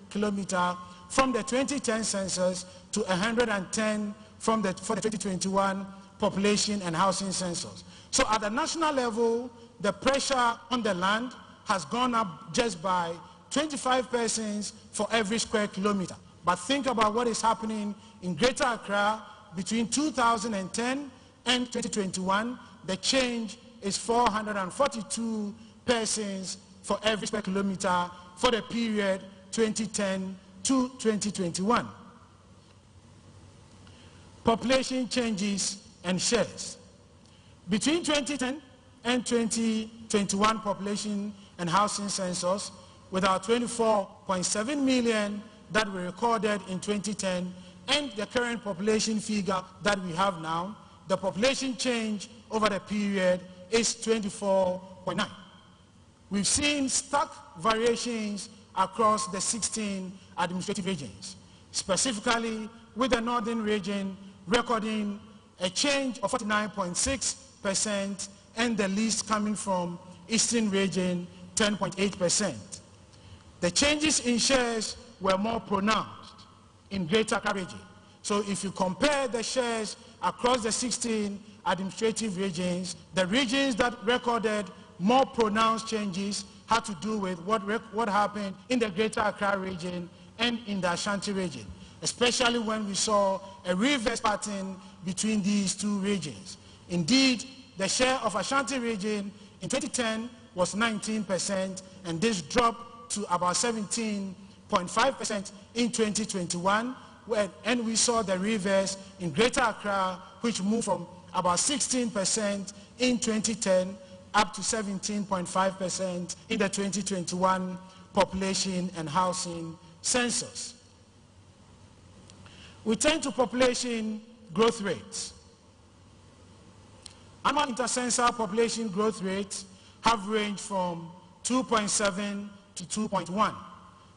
kilometer from the 2010 census to 110 for the 2021 population and housing census. So at the national level, the pressure on the land has gone up just by 25 persons for every square kilometer. But think about what is happening in Greater Accra between 2010 and 2021. The change is 442 persons for every square kilometer for the period 2010 to 2021. Population changes and shares. Between 2010 and 2021 population and housing census, with our 24.7 million that we recorded in 2010 and the current population figure that we have now, the population change over the period is 24.9. We've seen stark variations across the 16 administrative regions, specifically with the northern region recording a change of 49.6% and the least coming from eastern region 10.8%. The changes in shares were more pronounced in Greater Accra region. So if you compare the shares across the 16 administrative regions, the regions that recorded more pronounced changes had to do with what happened in the Greater Accra region and in the Ashanti region, especially when we saw a reverse pattern between these 2 regions. Indeed, the share of Ashanti region in 2010 was 19%, and this dropped to about 17.5% in 2021, and we saw the reverse in Greater Accra, which moved from about 16% in 2010 up to 17.5% in the 2021 population and housing census. We turn to population growth rates. Annual intercensal population growth rates have ranged from 2.7 to 2.1.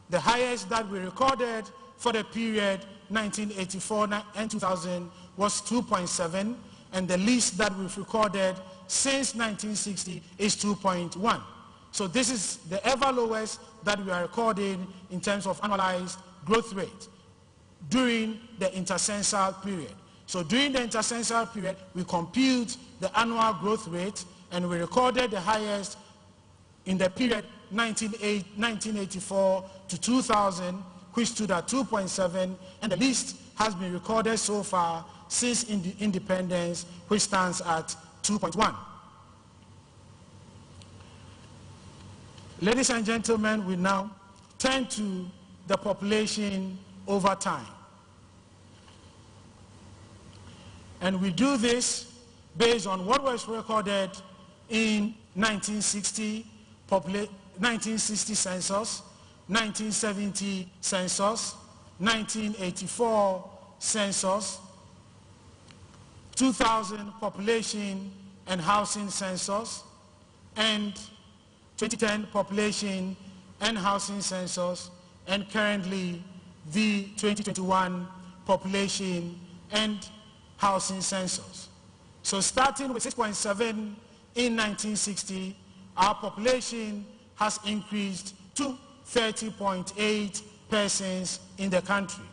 The highest that we recorded for the period 1984 and 2000 was 2.7, and the least that we've recorded since 1960 is 2.1. So this is the ever lowest that we are recording in terms of annualized growth rate during the intercensal period. So during the intercensal period, we compute the annual growth rate, and we recorded the highest in the period 1984 to 2000, which stood at 2.7, and the least has been recorded so far since independence, which stands at 2.1. Ladies and gentlemen, we now turn to the population over time. And we do this based on what was recorded in 1960 census, 1970 census, 1984 census, 2000 population and housing census, and 2010 population and housing census, and currently the 2021 population and housing census. So starting with 6.7 in 1960, our population has increased to 30.8 persons in the country.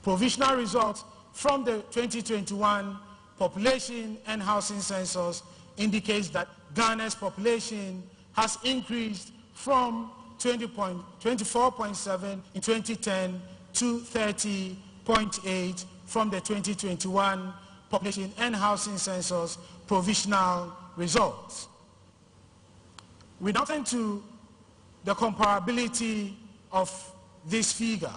Provisional results from the 2021 population and housing census indicates that Ghana's population has increased from 24.7 in 2010 to 30.8 from the 2021 population and housing census provisional results. We now turn to the comparability of this figure,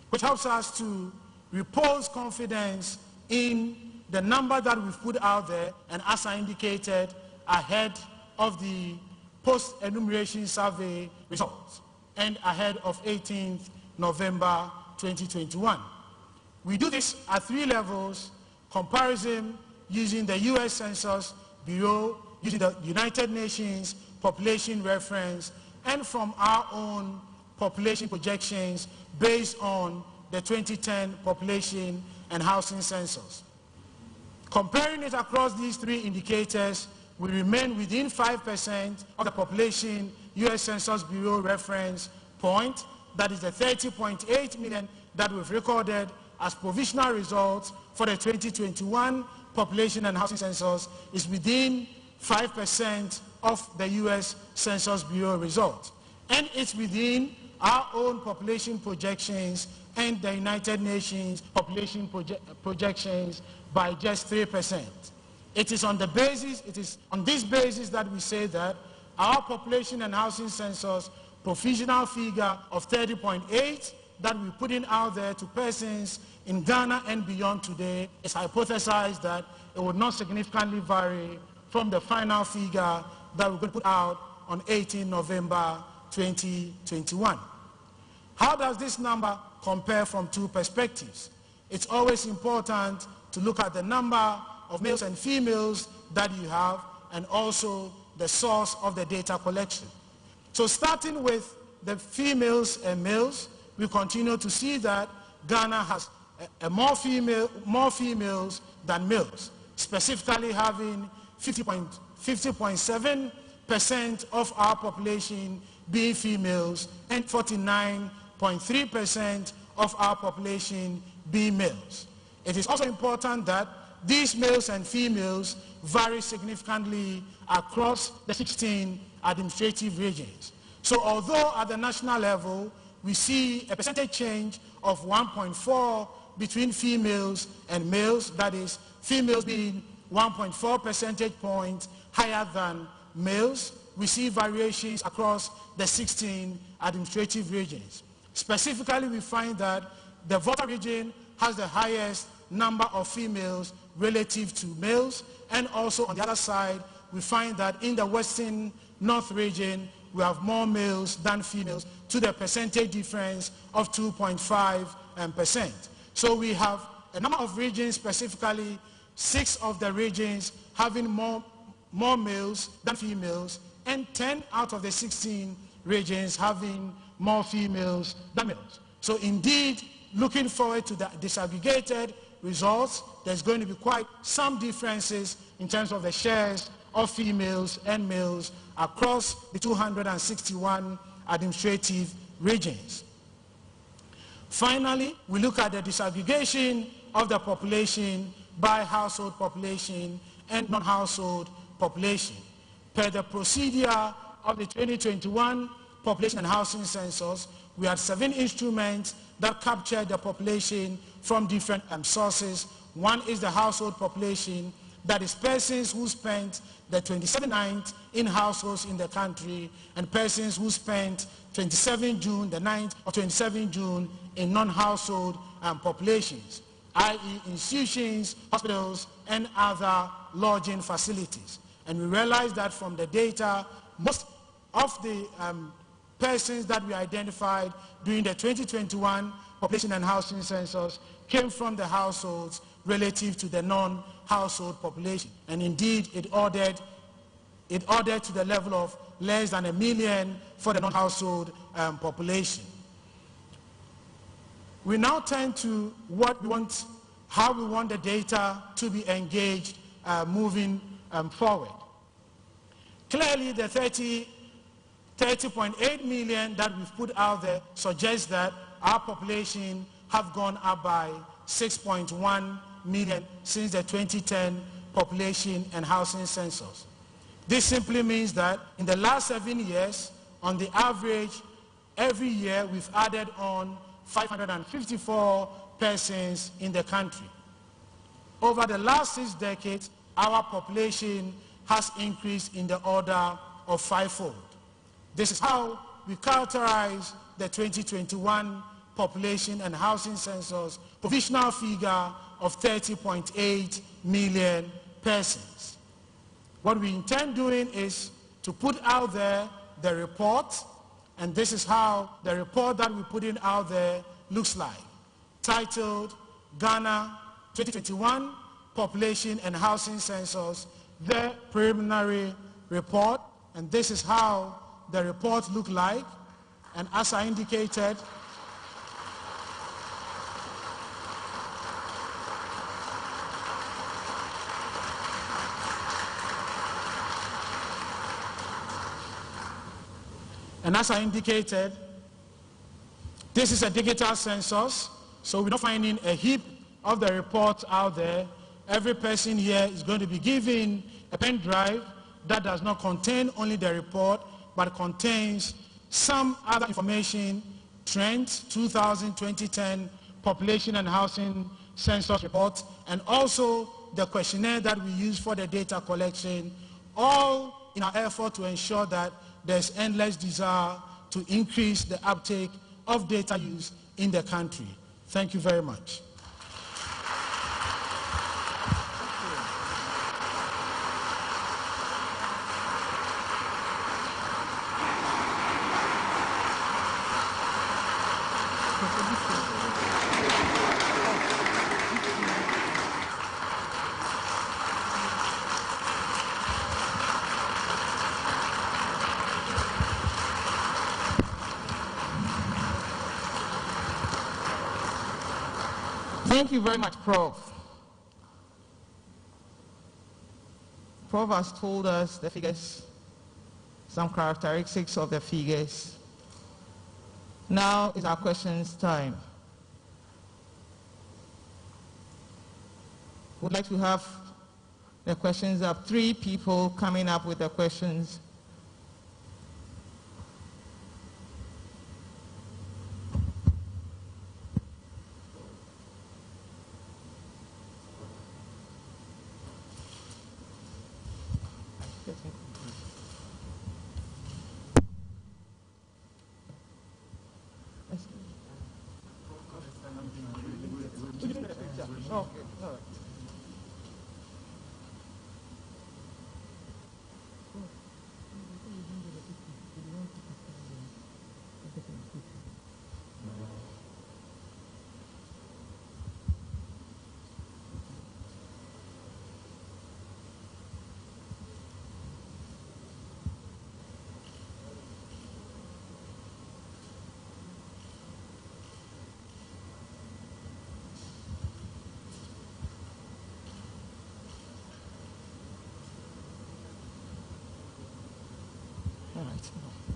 which helps us to repose confidence in the number that we've put out there, and as I indicated, ahead of the post-enumeration survey results and ahead of 18th November 2021. We do this at 3 levels: comparison using the U.S. Census Bureau, using the United Nations population reference, and from our own population projections based on the 2010 population and housing census. Comparing it across these 3 indicators, we remain within 5% of the population U.S. Census Bureau reference point, that is the 30.8 million that we've recorded as provisional results for the 2021 population and housing census is within 5% of the U.S. Census Bureau results. And it's within our own population projections and the United Nations population projections by just 3%. It is on this basis that we say that our population and housing census provisional figure of 30.8 that we're putting out there to persons in Ghana and beyond today is hypothesized that it would not significantly vary from the final figure that we're going to put out on 18 November 2021. How does this number compare from 2 perspectives? It's always important to look at the number of males and females that you have, and also the source of the data collection. So starting with the females and males, we continue to see that Ghana has more females than males, specifically having 50.7% of our population being females and 49.3% of our population being males. It is also important that these males and females vary significantly across the 16 administrative regions. So although at the national level we see a percentage change of 1.4 between females and males, that is, females being 1.4 percentage points higher than males, we see variations across the 16 administrative regions. Specifically, we find that the Volta region has the highest number of females relative to males, and also on the other side, we find that in the Western North region, we have more males than females to the percentage difference of 2.5%. So we have a number of regions, specifically 6 of the regions having more males than females, and 10 out of the 16 regions having more females than males. So indeed, looking forward to the disaggregated results, there's going to be quite some differences in terms of the shares of females and males across the 261 administrative regions. Finally, we look at the disaggregation of the population by household population and non-household population. Per the procedure of the 2021 population and housing census, we had 7 instruments that captured the population from different sources. One is the household population, that is persons who spent the 27th night in households in the country, and persons who spent 27 June, the night of 27 June in non-household populations, i.e. institutions, hospitals, and other lodging facilities. And we realized that from the data, most of the persons that we identified during the 2021 population and housing census came from the households relative to the non-household population. And indeed, it ordered to the level of less than 1 million for the non-household population. We now turn to how we want the data to be engaged moving forward. Clearly, the 30.8 million that we've put out there suggests that our population have gone up by 6.1 million since the 2010 population and housing census. This simply means that in the last 7 years, on the average, every year we've added on 554 persons in the country. Over the last 6 decades, our population has increased in the order of 5-fold. This is how we characterize the 2021 population and housing census provisional figure of 30.8 million persons. What we intend doing is to put out there the report, and this is how the report that we're putting out there looks like, titled Ghana 2021 Population and Housing Census, the preliminary report. And this is how the report looked like. And as I indicated, this is a digital census, so we're not finding a heap of the report out there. Every person here is going to be given a pen drive that does not contain only the report, but contains some other information, trends, 2010 population and housing census report, and also the questionnaire that we use for the data collection, all in our effort to ensure that there's endless desire to increase the uptake of data use in the country. Thank you very much. Thank you very much, Prof. Prof has told us the figures, some characteristics of the figures. Now is our questions time. We'd like to have the questions up. 3 people coming up with the questions.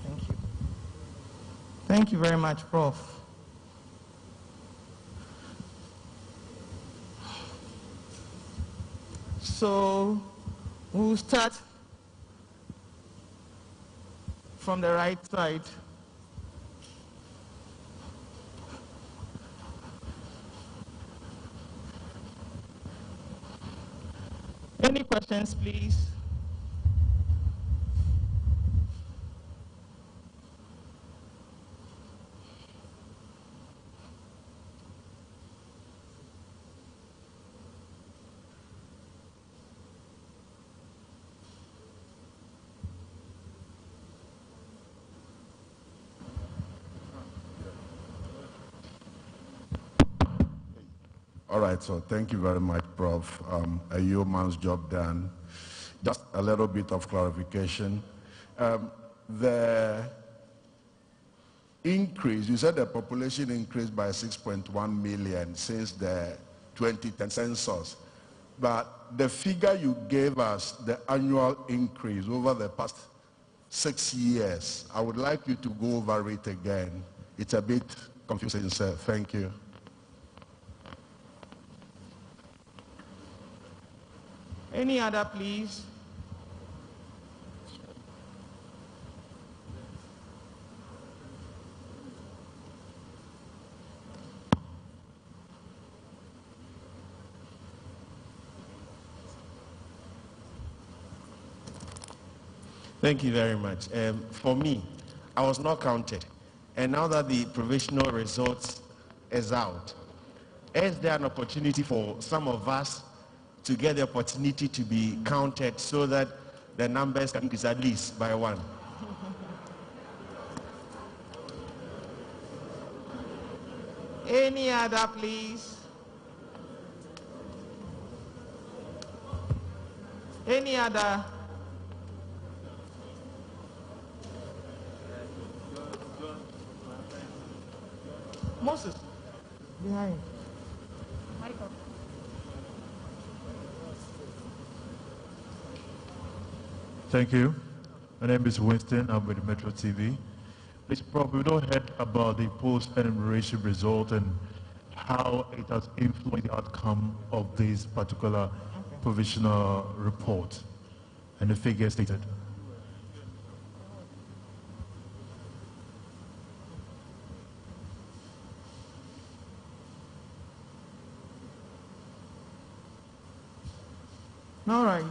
Thank you. Thank you very much, Prof. So we'll start from the right side. Any questions, please? All right, so thank you very much, Prof. A yeoman's job done. Just a little bit of clarification. The increase, you said the population increased by 6.1 million since the 2010 census, but the figure you gave us, the annual increase over the past 6 years, I would like you to go over it again. It's a bit confusing, sir. Thank you. Any other, please? Thank you very much. For me, I was not counted. And now that the provisional results is out, is there an opportunity for some of us to get the opportunity to be counted so that the numbers can increase at least by 1? Any other, please? Any other? Moses, behind. Michael. Thank you. My name is Winston. I'm with Metro TV. Please, Prof, we don't heard about the post-enumeration result and how it has influenced the outcome of this particular provisional report and the figures stated. All right.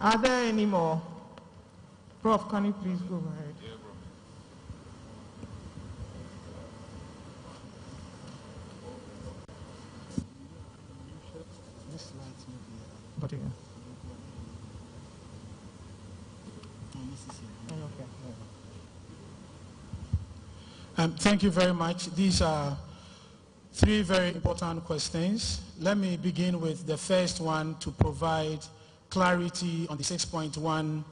Are there any more? Prof, can you please go ahead? Yeah, bro. This slide's not here. But again. Okay. Thank you very much. These are 3 very important questions. Let me begin with the first one to provide clarity on the 6.1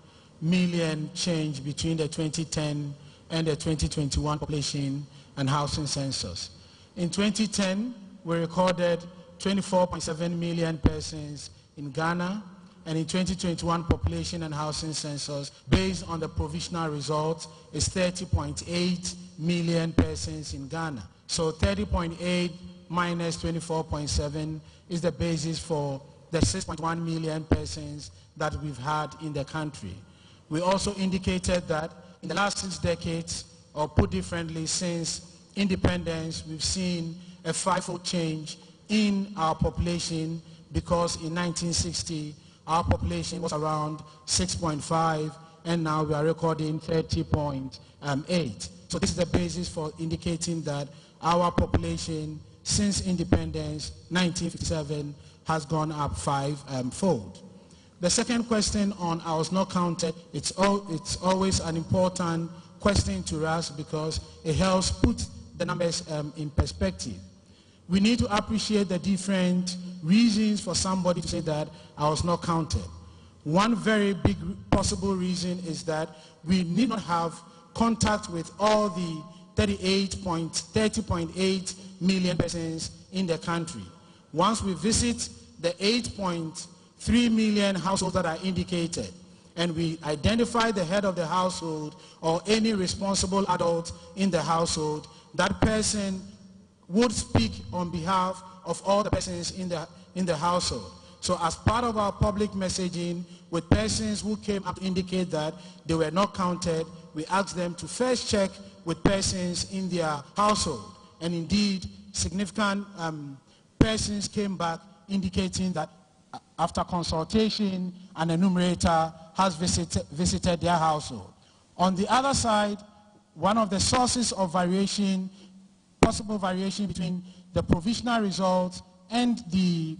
million change between the 2010 and the 2021 population and housing census. In 2010, we recorded 24.7 million persons in Ghana, and in 2021 population and housing census, based on the provisional results, is 30.8 million persons in Ghana. So 30.8 minus 24.7 is the basis for the 6.1 million persons that we've had in the country. We also indicated that in the last 6 decades, or put differently, since independence, we've seen a 5-fold change in our population, because in 1960, our population was around 6.5, and now we are recording 30.8. So this is the basis for indicating that our population since independence, 1957, has gone up 5-fold. The second question on I was not counted, it's always an important question to us because it helps put the numbers in perspective. We need to appreciate the different reasons for somebody to say that I was not counted. One very big possible reason is that we need not have contact with all the 30.8 million persons in the country. Once we visit the 8.3 million households that are indicated, and we identify the head of the household or any responsible adult in the household, that person would speak on behalf of all the persons in the household. So as part of our public messaging with persons who came up to indicate that they were not counted, we asked them to first check with persons in their household. And indeed, significant persons came back indicating that after consultation, an enumerator has visited their household. On the other side, one of the sources of variation, possible variation between the provisional result and the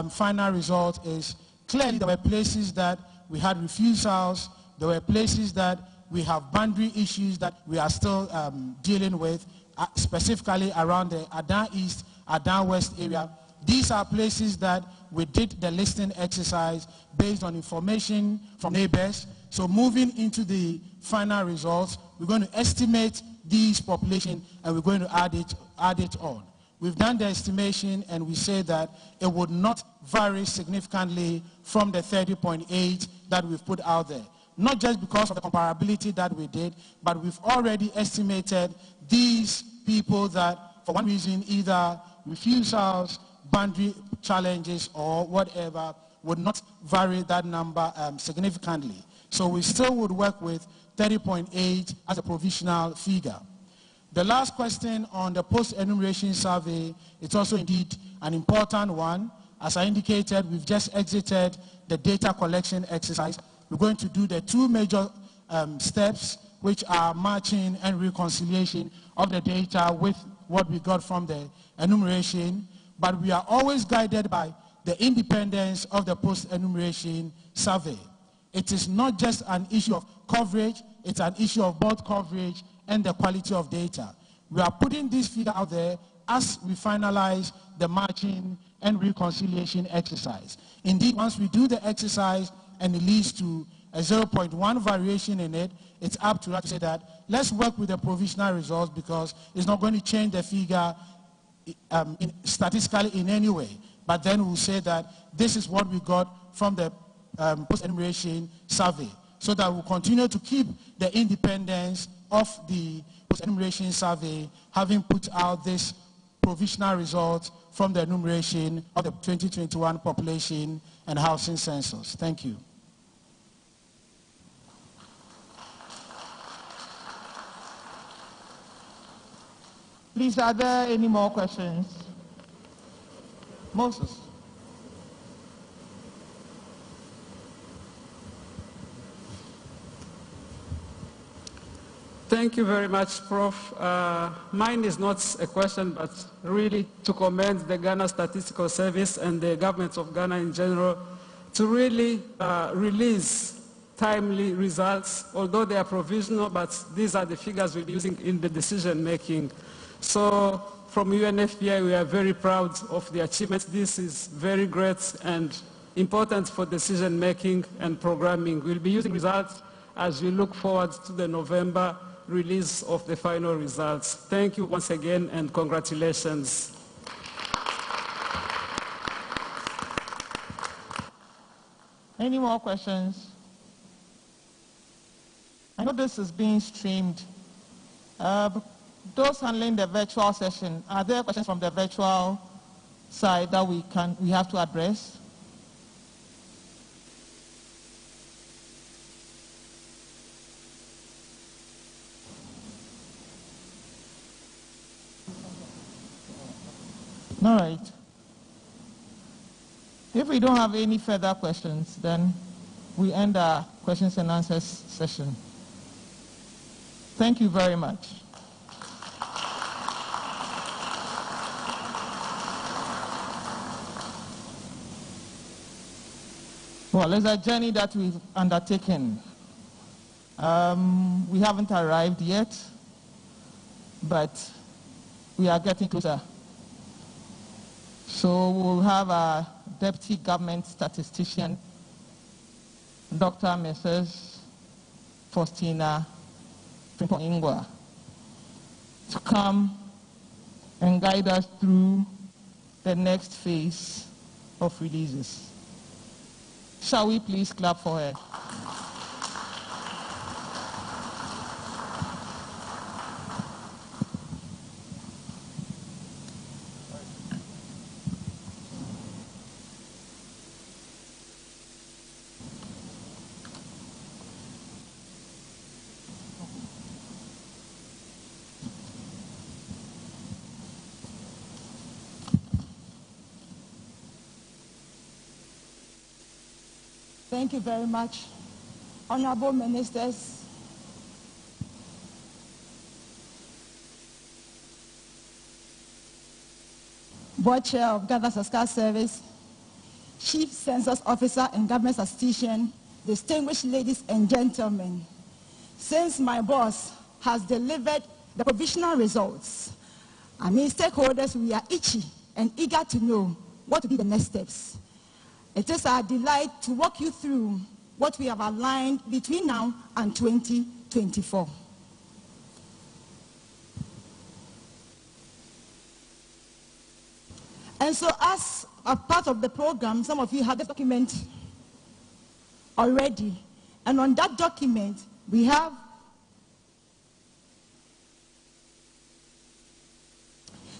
final result is clearly there were places that we had refusals, there were places that we have boundary issues that we are still dealing with, specifically around the Adan East, Adan West area. These are places that we did the listing exercise based on information from neighbors. So moving into the final results, we're going to estimate these population and we're going to add it on. We've done the estimation and we say that it would not vary significantly from the 30.8 that we've put out there. Not just because of the comparability that we did, but we've already estimated these people that for one reason, either refusals, boundary challenges or whatever, would not vary that number significantly. So we still would work with 30.8 as a provisional figure. The last question on the post-enumeration survey, it's also indeed an important one. As I indicated, we've just exited the data collection exercise. We're going to do the two major steps, which are matching and reconciliation of the data with what we got from the enumeration. But we are always guided by the independence of the post-enumeration survey. It is not just an issue of coverage, it's an issue of both coverage and the quality of data. We are putting this figure out there as we finalize the matching and reconciliation exercise. Indeed, once we do the exercise and it leads to a 0.1 variation in it, it's up to us to say that let's work with the provisional results because it's not going to change the figure statistically in any way. But then we'll say that this is what we got from the post-enumeration survey, so that we'll continue to keep the independence of the post-enumeration survey, having put out this provisional result from the enumeration of the 2021 population and housing census. Thank you. Please, are there any more questions? Moses. Thank you very much, Prof. Mine is not a question, but really to commend the Ghana Statistical Service and the governments of Ghana in general to really release timely results, although they are provisional, but these are the figures we'll be using in the decision making. So from UNFPA, we are very proud of the achievements. This is very great and important for decision making and programming. We'll be using results as we look forward to the November release of the final results. Thank you once again and congratulations. Any more questions? I know this is being streamed. Those handling the virtual session, are there questions from the virtual side that we have to address? All right. If we don't have any further questions, then we end our questions and answers session. Thank you very much. Well, it's a journey that we've undertaken. We haven't arrived yet, but we are getting closer. So we'll have our Deputy Government Statistician, Dr. Mrs. Faustina Ingwa, to come and guide us through the next phase of releases. Shall we please clap for her? Thank you very much. Honorable Ministers, Board Chair of Ghana Census Service, Chief Census Officer and Government Statistician, distinguished ladies and gentlemen, since my boss has delivered the provisional results, stakeholders, we are itchy and eager to know what will be the next steps. It is our delight to walk you through what we have aligned between now and 2024. And so as a part of the program, some of you have the document already. And on that document, we have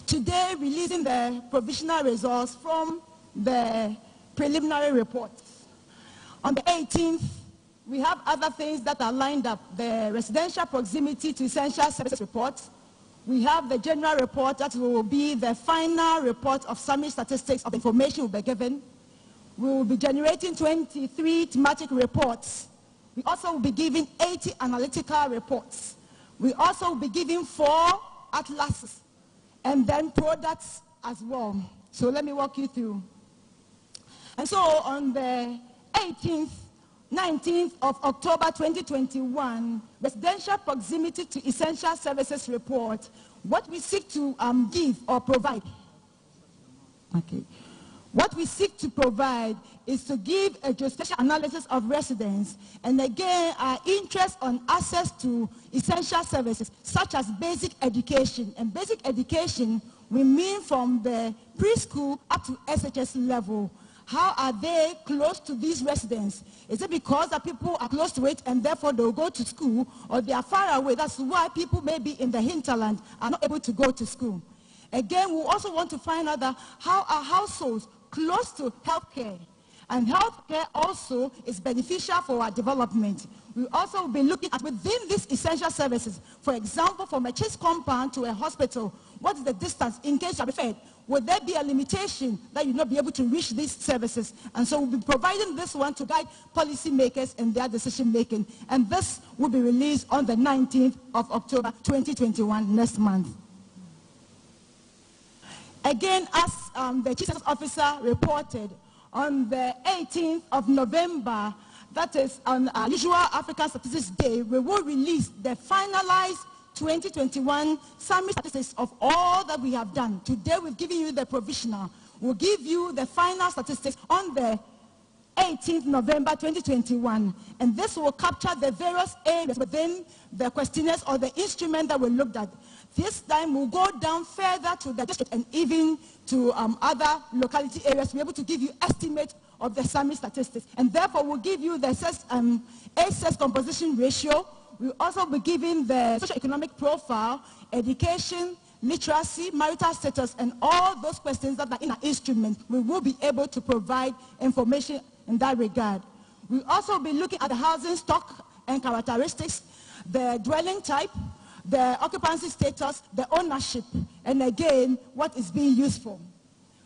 today releasing the provisional results from the preliminary report. On the 18th, we have other things that are lined up. The residential proximity to essential services report. We have the general report that will be the final report of summary statistics of information will be given. We will be generating 23 thematic reports. We also will be giving 80 analytical reports. We also will be giving 4 atlases and then products as well. So let me walk you through. And so on the 18th, 19th of October 2021, residential proximity to essential services report, what we seek to give or provide. Okay. What we seek to provide is to give a geospatial analysis of residents, and again, our interest on access to essential services, such as basic education. And basic education, we mean from the preschool up to SHS level. How are they close to these residents? Is it because that people are close to it and therefore they'll go to school, or they are far away? That's why people maybe in the hinterland are not able to go to school. Again, we also want to find out that how are households close to healthcare? And healthcare also is beneficial for our development. We also will be looking at within these essential services. For example, from a chase compound to a hospital, what is the distance in case you are referred? Would there be a limitation that you not be able to reach these services? And so we'll be providing this one to guide policymakers in their decision making. And this will be released on the 19th of October 2021, next month. Again, as the Chief Census Officer reported, on the 18th of November, that is on our usual African Statistics Day, we will release the finalized 2021 summary statistics of all that we have done. Today we've given you the provisional. We'll give you the final statistics on the 18th November 2021. And this will capture the various areas within the questionnaires or the instrument that we looked at. This time we'll go down further to the district and even to other locality areas to be able to give you estimate of the summary statistics. And therefore we'll give you the age-sex composition ratio. We'll also be giving the socioeconomic profile, education, literacy, marital status, and all those questions that are in our instrument. We will be able to provide information in that regard. We'll also be looking at the housing stock and characteristics, the dwelling type, the occupancy status, the ownership, and again, what is being used for.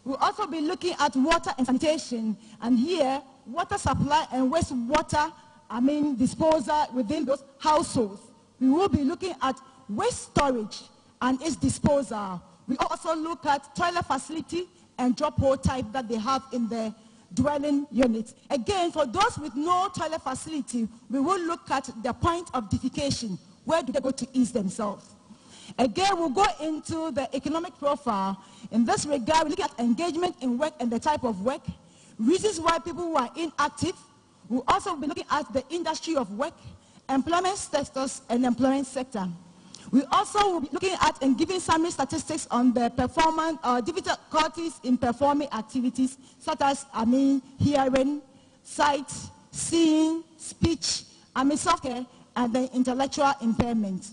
We'll also be looking at water and sanitation, and here, water supply and wastewater disposal within those households. We will be looking at waste storage and its disposal. We also look at toilet facility and drop hole type that they have in the dwelling units. Again, for those with no toilet facility, we will look at the point of defecation. Where do they go to ease themselves? Again, we'll go into the economic profile. In this regard, we look at engagement in work and the type of work, reasons why people who are inactive. We'll also be looking at the industry of work, employment status, and employment sector. We also will be looking at and giving summary statistics on the performance or difficulties in performing activities such as hearing, sight, seeing, speech, software, and the intellectual impairment.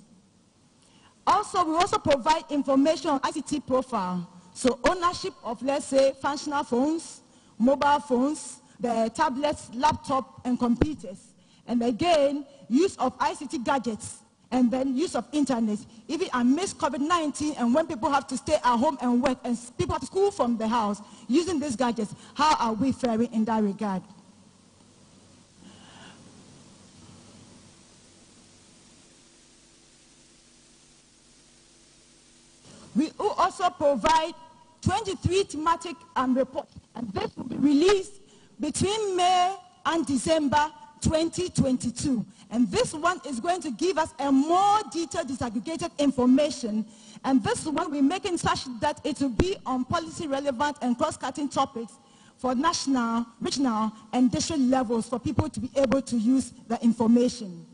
Also, we also provide information on ICT profile. So ownership of, let's say, functional phones, mobile phones, the tablets, laptop, and computers. And again, use of ICT gadgets, and then use of internet. Even amidst COVID-19, and when people have to stay at home and work, and people have to school from the house, using these gadgets, how are we faring in that regard? We will also provide 23 thematic reports, and this will be released between May and December 2022. And this one is going to give us a more detailed, disaggregated information. And this one we're making such that it will be on policy relevant and cross-cutting topics for national, regional, and district levels for people to be able to use the information.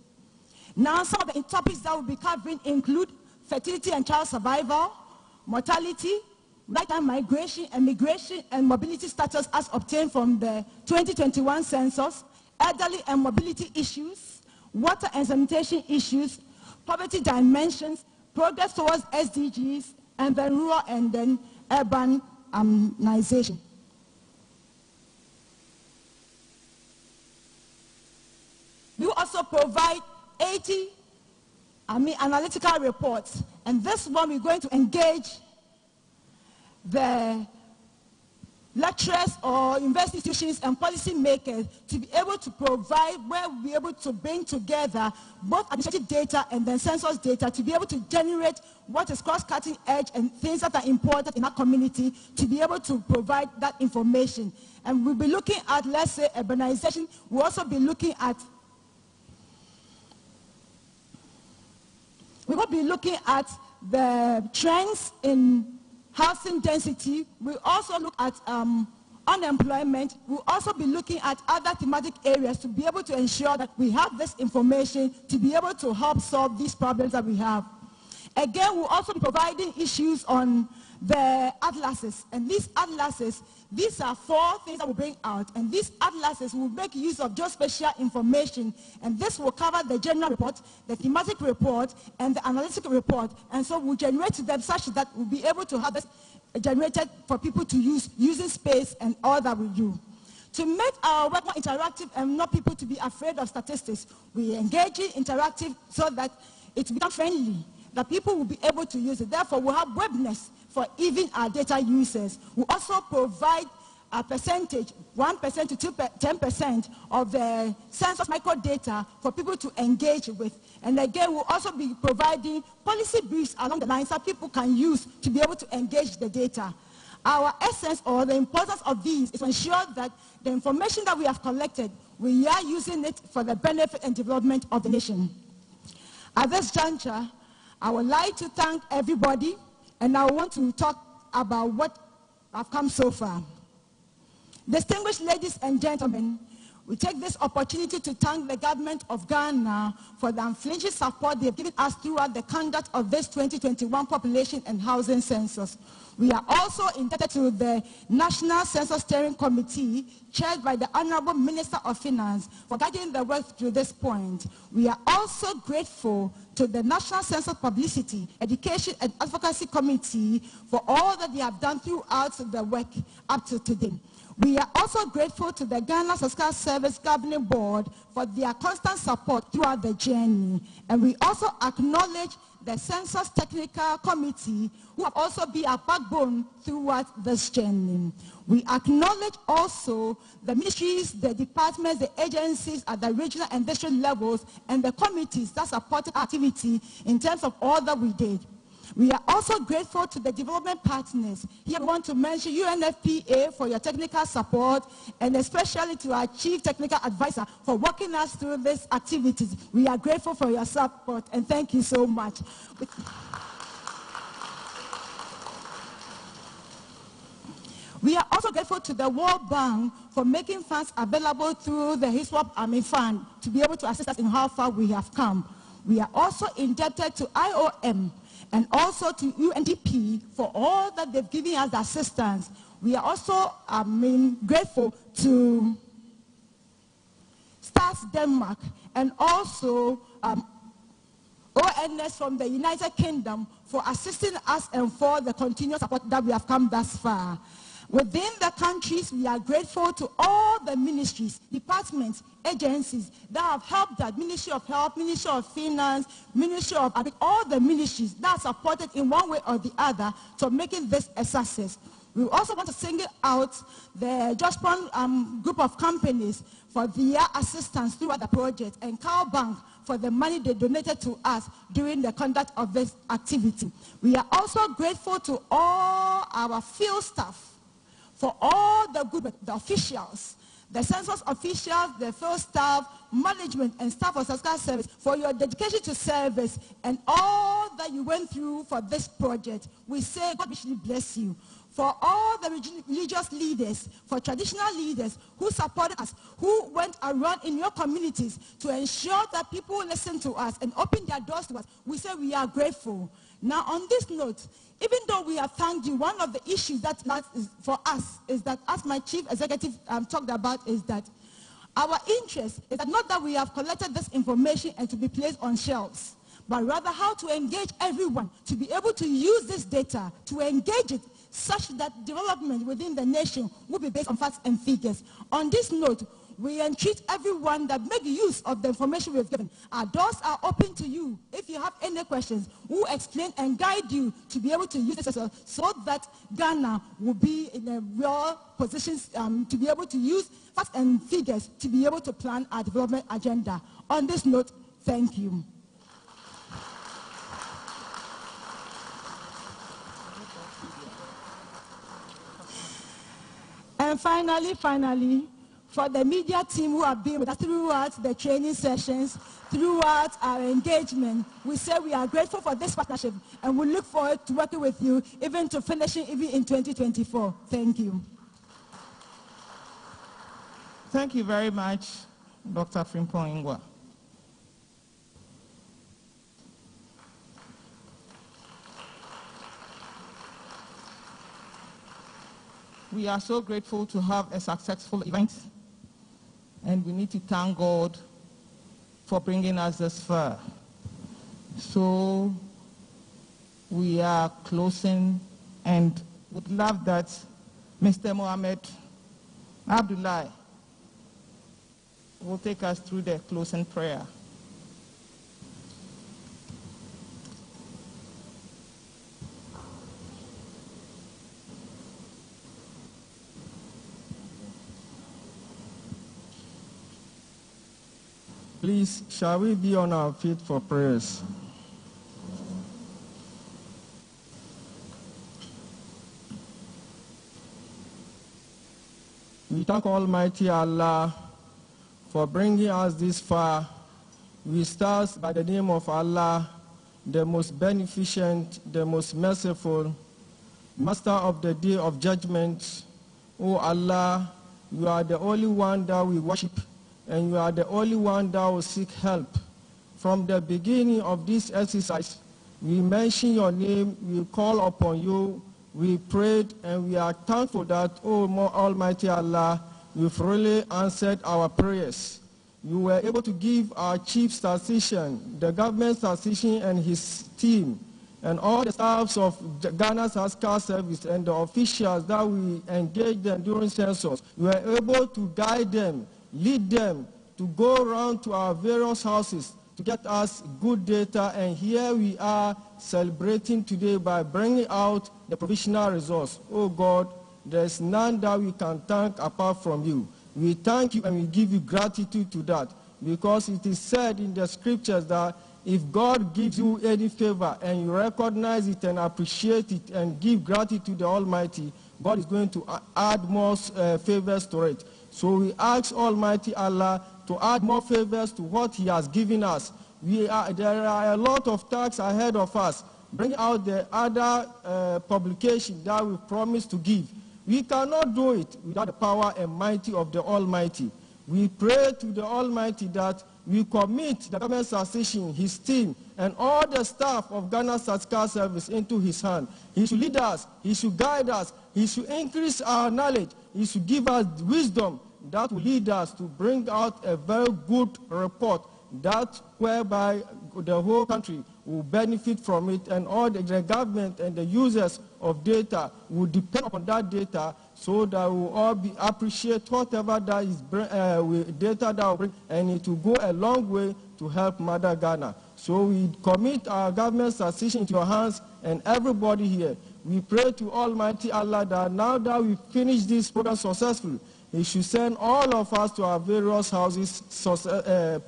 Now, some of the topics that we'll be covering include fertility and child survival, mortality, right and migration, immigration, and mobility status as obtained from the 2021 census, elderly and mobility issues, water and sanitation issues, poverty dimensions, progress towards SDGs, and then rural and then urbanization. We will also provide 80 analytical reports, and this one we're going to engage the lecturers or university institutions and policy makers to be able to provide where we'll be able to bring together both administrative data and then census data to be able to generate what is cross-cutting edge and things that are important in our community to be able to provide that information. And we'll be looking at, let's say, urbanization. We'll also be looking at the trends in housing density. We'll also look at unemployment. We'll also be looking at other thematic areas to be able to ensure that we have this information to be able to help solve these problems that we have. Again, we'll also be providing issues on the atlases. And these atlases, these are 4 things that we'll bring out. And these atlases will make use of geospatial information. And this will cover the general report, the thematic report, and the analytical report. And so we'll generate them such that we'll be able to have this generated for people to use using space and all that we do. To make our work more interactive and not people to be afraid of statistics, we engage in interactive so that it becomes friendly, that people will be able to use it. Therefore, we'll have webinars for even our data users. We also provide a percentage, 1% to 10% of the census microdata for people to engage with. And again, we'll also be providing policy briefs along the lines that people can use to be able to engage the data. Our essence or the importance of these is to ensure that the information that we have collected, we are using it for the benefit and development of the nation. At this juncture, I would like to thank everybody, and I want to talk about what I've come so far. Distinguished ladies and gentlemen, we take this opportunity to thank the government of Ghana for the unflinching support they've given us throughout the conduct of this 2021 population and housing census. We are also indebted to the National Census Steering Committee, chaired by the Honorable Minister of Finance, for guiding the work to this point. We are also grateful to the National Census Publicity, Education and Advocacy Committee for all that they have done throughout the work up to today. We are also grateful to the Ghana Statistical Service Governing Board for their constant support throughout the journey. And we also acknowledge the Census Technical Committee, who have also been our backbone throughout this journey. We acknowledge also the ministries, the departments, the agencies at the regional and district levels, and the committees that supported activity in terms of all that we did. We are also grateful to the development partners. Here I want to mention UNFPA for your technical support, and especially to our Chief Technical Advisor for walking us through these activities. We are grateful for your support, and thank you so much. We are also grateful to the World Bank for making funds available through the HISWAP Fund to be able to assist us in how far we have come. We are also indebted to IOM and also to UNDP for all that they've given us the assistance. We are also grateful to Stars Denmark and also ONS from the United Kingdom for assisting us and for the continuous support that we have come thus far. Within the countries, we are grateful to all the ministries, departments, agencies that have helped us, Ministry of Health, Ministry of Finance, Ministry of Agriculture, all the ministries that are supported in one way or the other to making this a success. We also want to single out the Jospon group of companies for their assistance throughout the project, and Cowbank for the money they donated to us during the conduct of this activity. We are also grateful to all our field staff for all the good, the officials, the census officials, the field staff, management, and staff of Census Service for your dedication to service and all that you went through for this project. We say God richly bless you. For all the religious leaders, for traditional leaders who supported us, who went around in your communities to ensure that people listen to us and open their doors to us, we say we are grateful. Now, on this note, even though we have thanked you, one of the issues that is for us is that, as my chief executive talked about, is that our interest is that not that we have collected this information and to be placed on shelves, but rather how to engage everyone to be able to use this data, to engage it such that development within the nation will be based on facts and figures. On this note, we entreat everyone that make use of the information we've given. Our doors are open to you. If you have any questions, we'll explain and guide you to be able to use this so that Ghana will be in a real position to be able to use facts and figures to be able to plan our development agenda. On this note, thank you. And finally, for the media team who have been with us throughout the training sessions, throughout our engagement, we say we are grateful for this partnership and we look forward to working with you even to finishing even in 2024. Thank you. Thank you very much, Dr. Frimpong Ingwa. We are so grateful to have a successful event, and we need to thank God for bringing us this far. So we are closing and would love that Mr. Mohamed Abdullahi will take us through the closing prayer. Please, shall we be on our feet for prayers? We thank Almighty Allah for bringing us this far. We start by the name of Allah, the most beneficent, the most merciful, Master of the day of judgment. O Allah, you are the only one that we worship, and you are the only one that will seek help. From the beginning of this exercise, we mention your name, we call upon you, we prayed, and we are thankful that, oh Almighty Allah, you've really answered our prayers. You were able to give our chief statistician, the government statistician and his team, and all the staffs of Ghana's Census Service and the officials that we engaged them during census, we were able to guide them, lead them to go around to our various houses to get us good data, and here we are celebrating today by bringing out the provisional results. Oh God, there's none that we can thank apart from you. We thank you and we give you gratitude to that, because it is said in the scriptures that if God gives you any favor and you recognize it and appreciate it and give gratitude to the Almighty, God is going to add more favors to it. So we ask Almighty Allah to add more favors to what he has given us. There are a lot of tasks ahead of us. Bring out the other publication that we promised to give. We cannot do it without the power and mighty of the Almighty. We pray to the Almighty that we commit the government statistician, his team, and all the staff of Ghana Census Service into his hand. He should lead us, he should guide us, he should increase our knowledge, he should give us wisdom that will lead us to bring out a very good report that whereby the whole country will benefit from it, and all the government and the users of data will depend upon that data, so that we will all appreciate whatever that is data that will bring, and it will go a long way to help Mother Ghana. So we commit our government statistician into your hands and everybody here. We pray to Almighty Allah that now that we finish this program successfully, He should send all of us to our various houses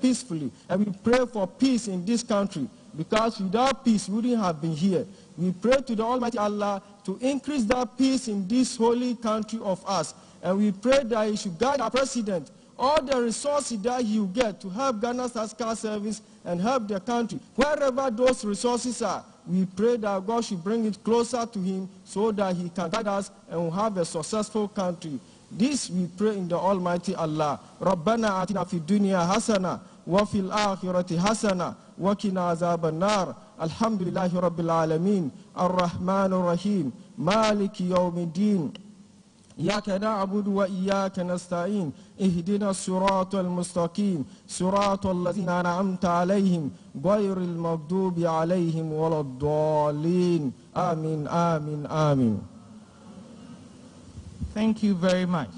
peacefully. And we pray for peace in this country, because without peace, we wouldn't have been here. We pray to the Almighty Allah to increase that peace in this holy country of us. And we pray that He should guide our president, all the resources that he will get to help Ghana's Statistical Service and help the country. Wherever those resources are, we pray that God should bring it closer to him so that he can guide us and we'll have a successful country. This we pray in the Almighty Allah. Rabbana atina fi dunya hasana wa fil akhirati hasana wa qina azaban nar. Alhamdulillahi rabbil alamin. Ar-Rahmanur Rahim. Maliki yawmiddin. إياك نعبد وإياك نستعين اهدنا الصراط المستقيم صراط الذين أنعمت عليهم غير المغضوب عليهم ولا الضالين آمين آمين آمين. Thank you very much.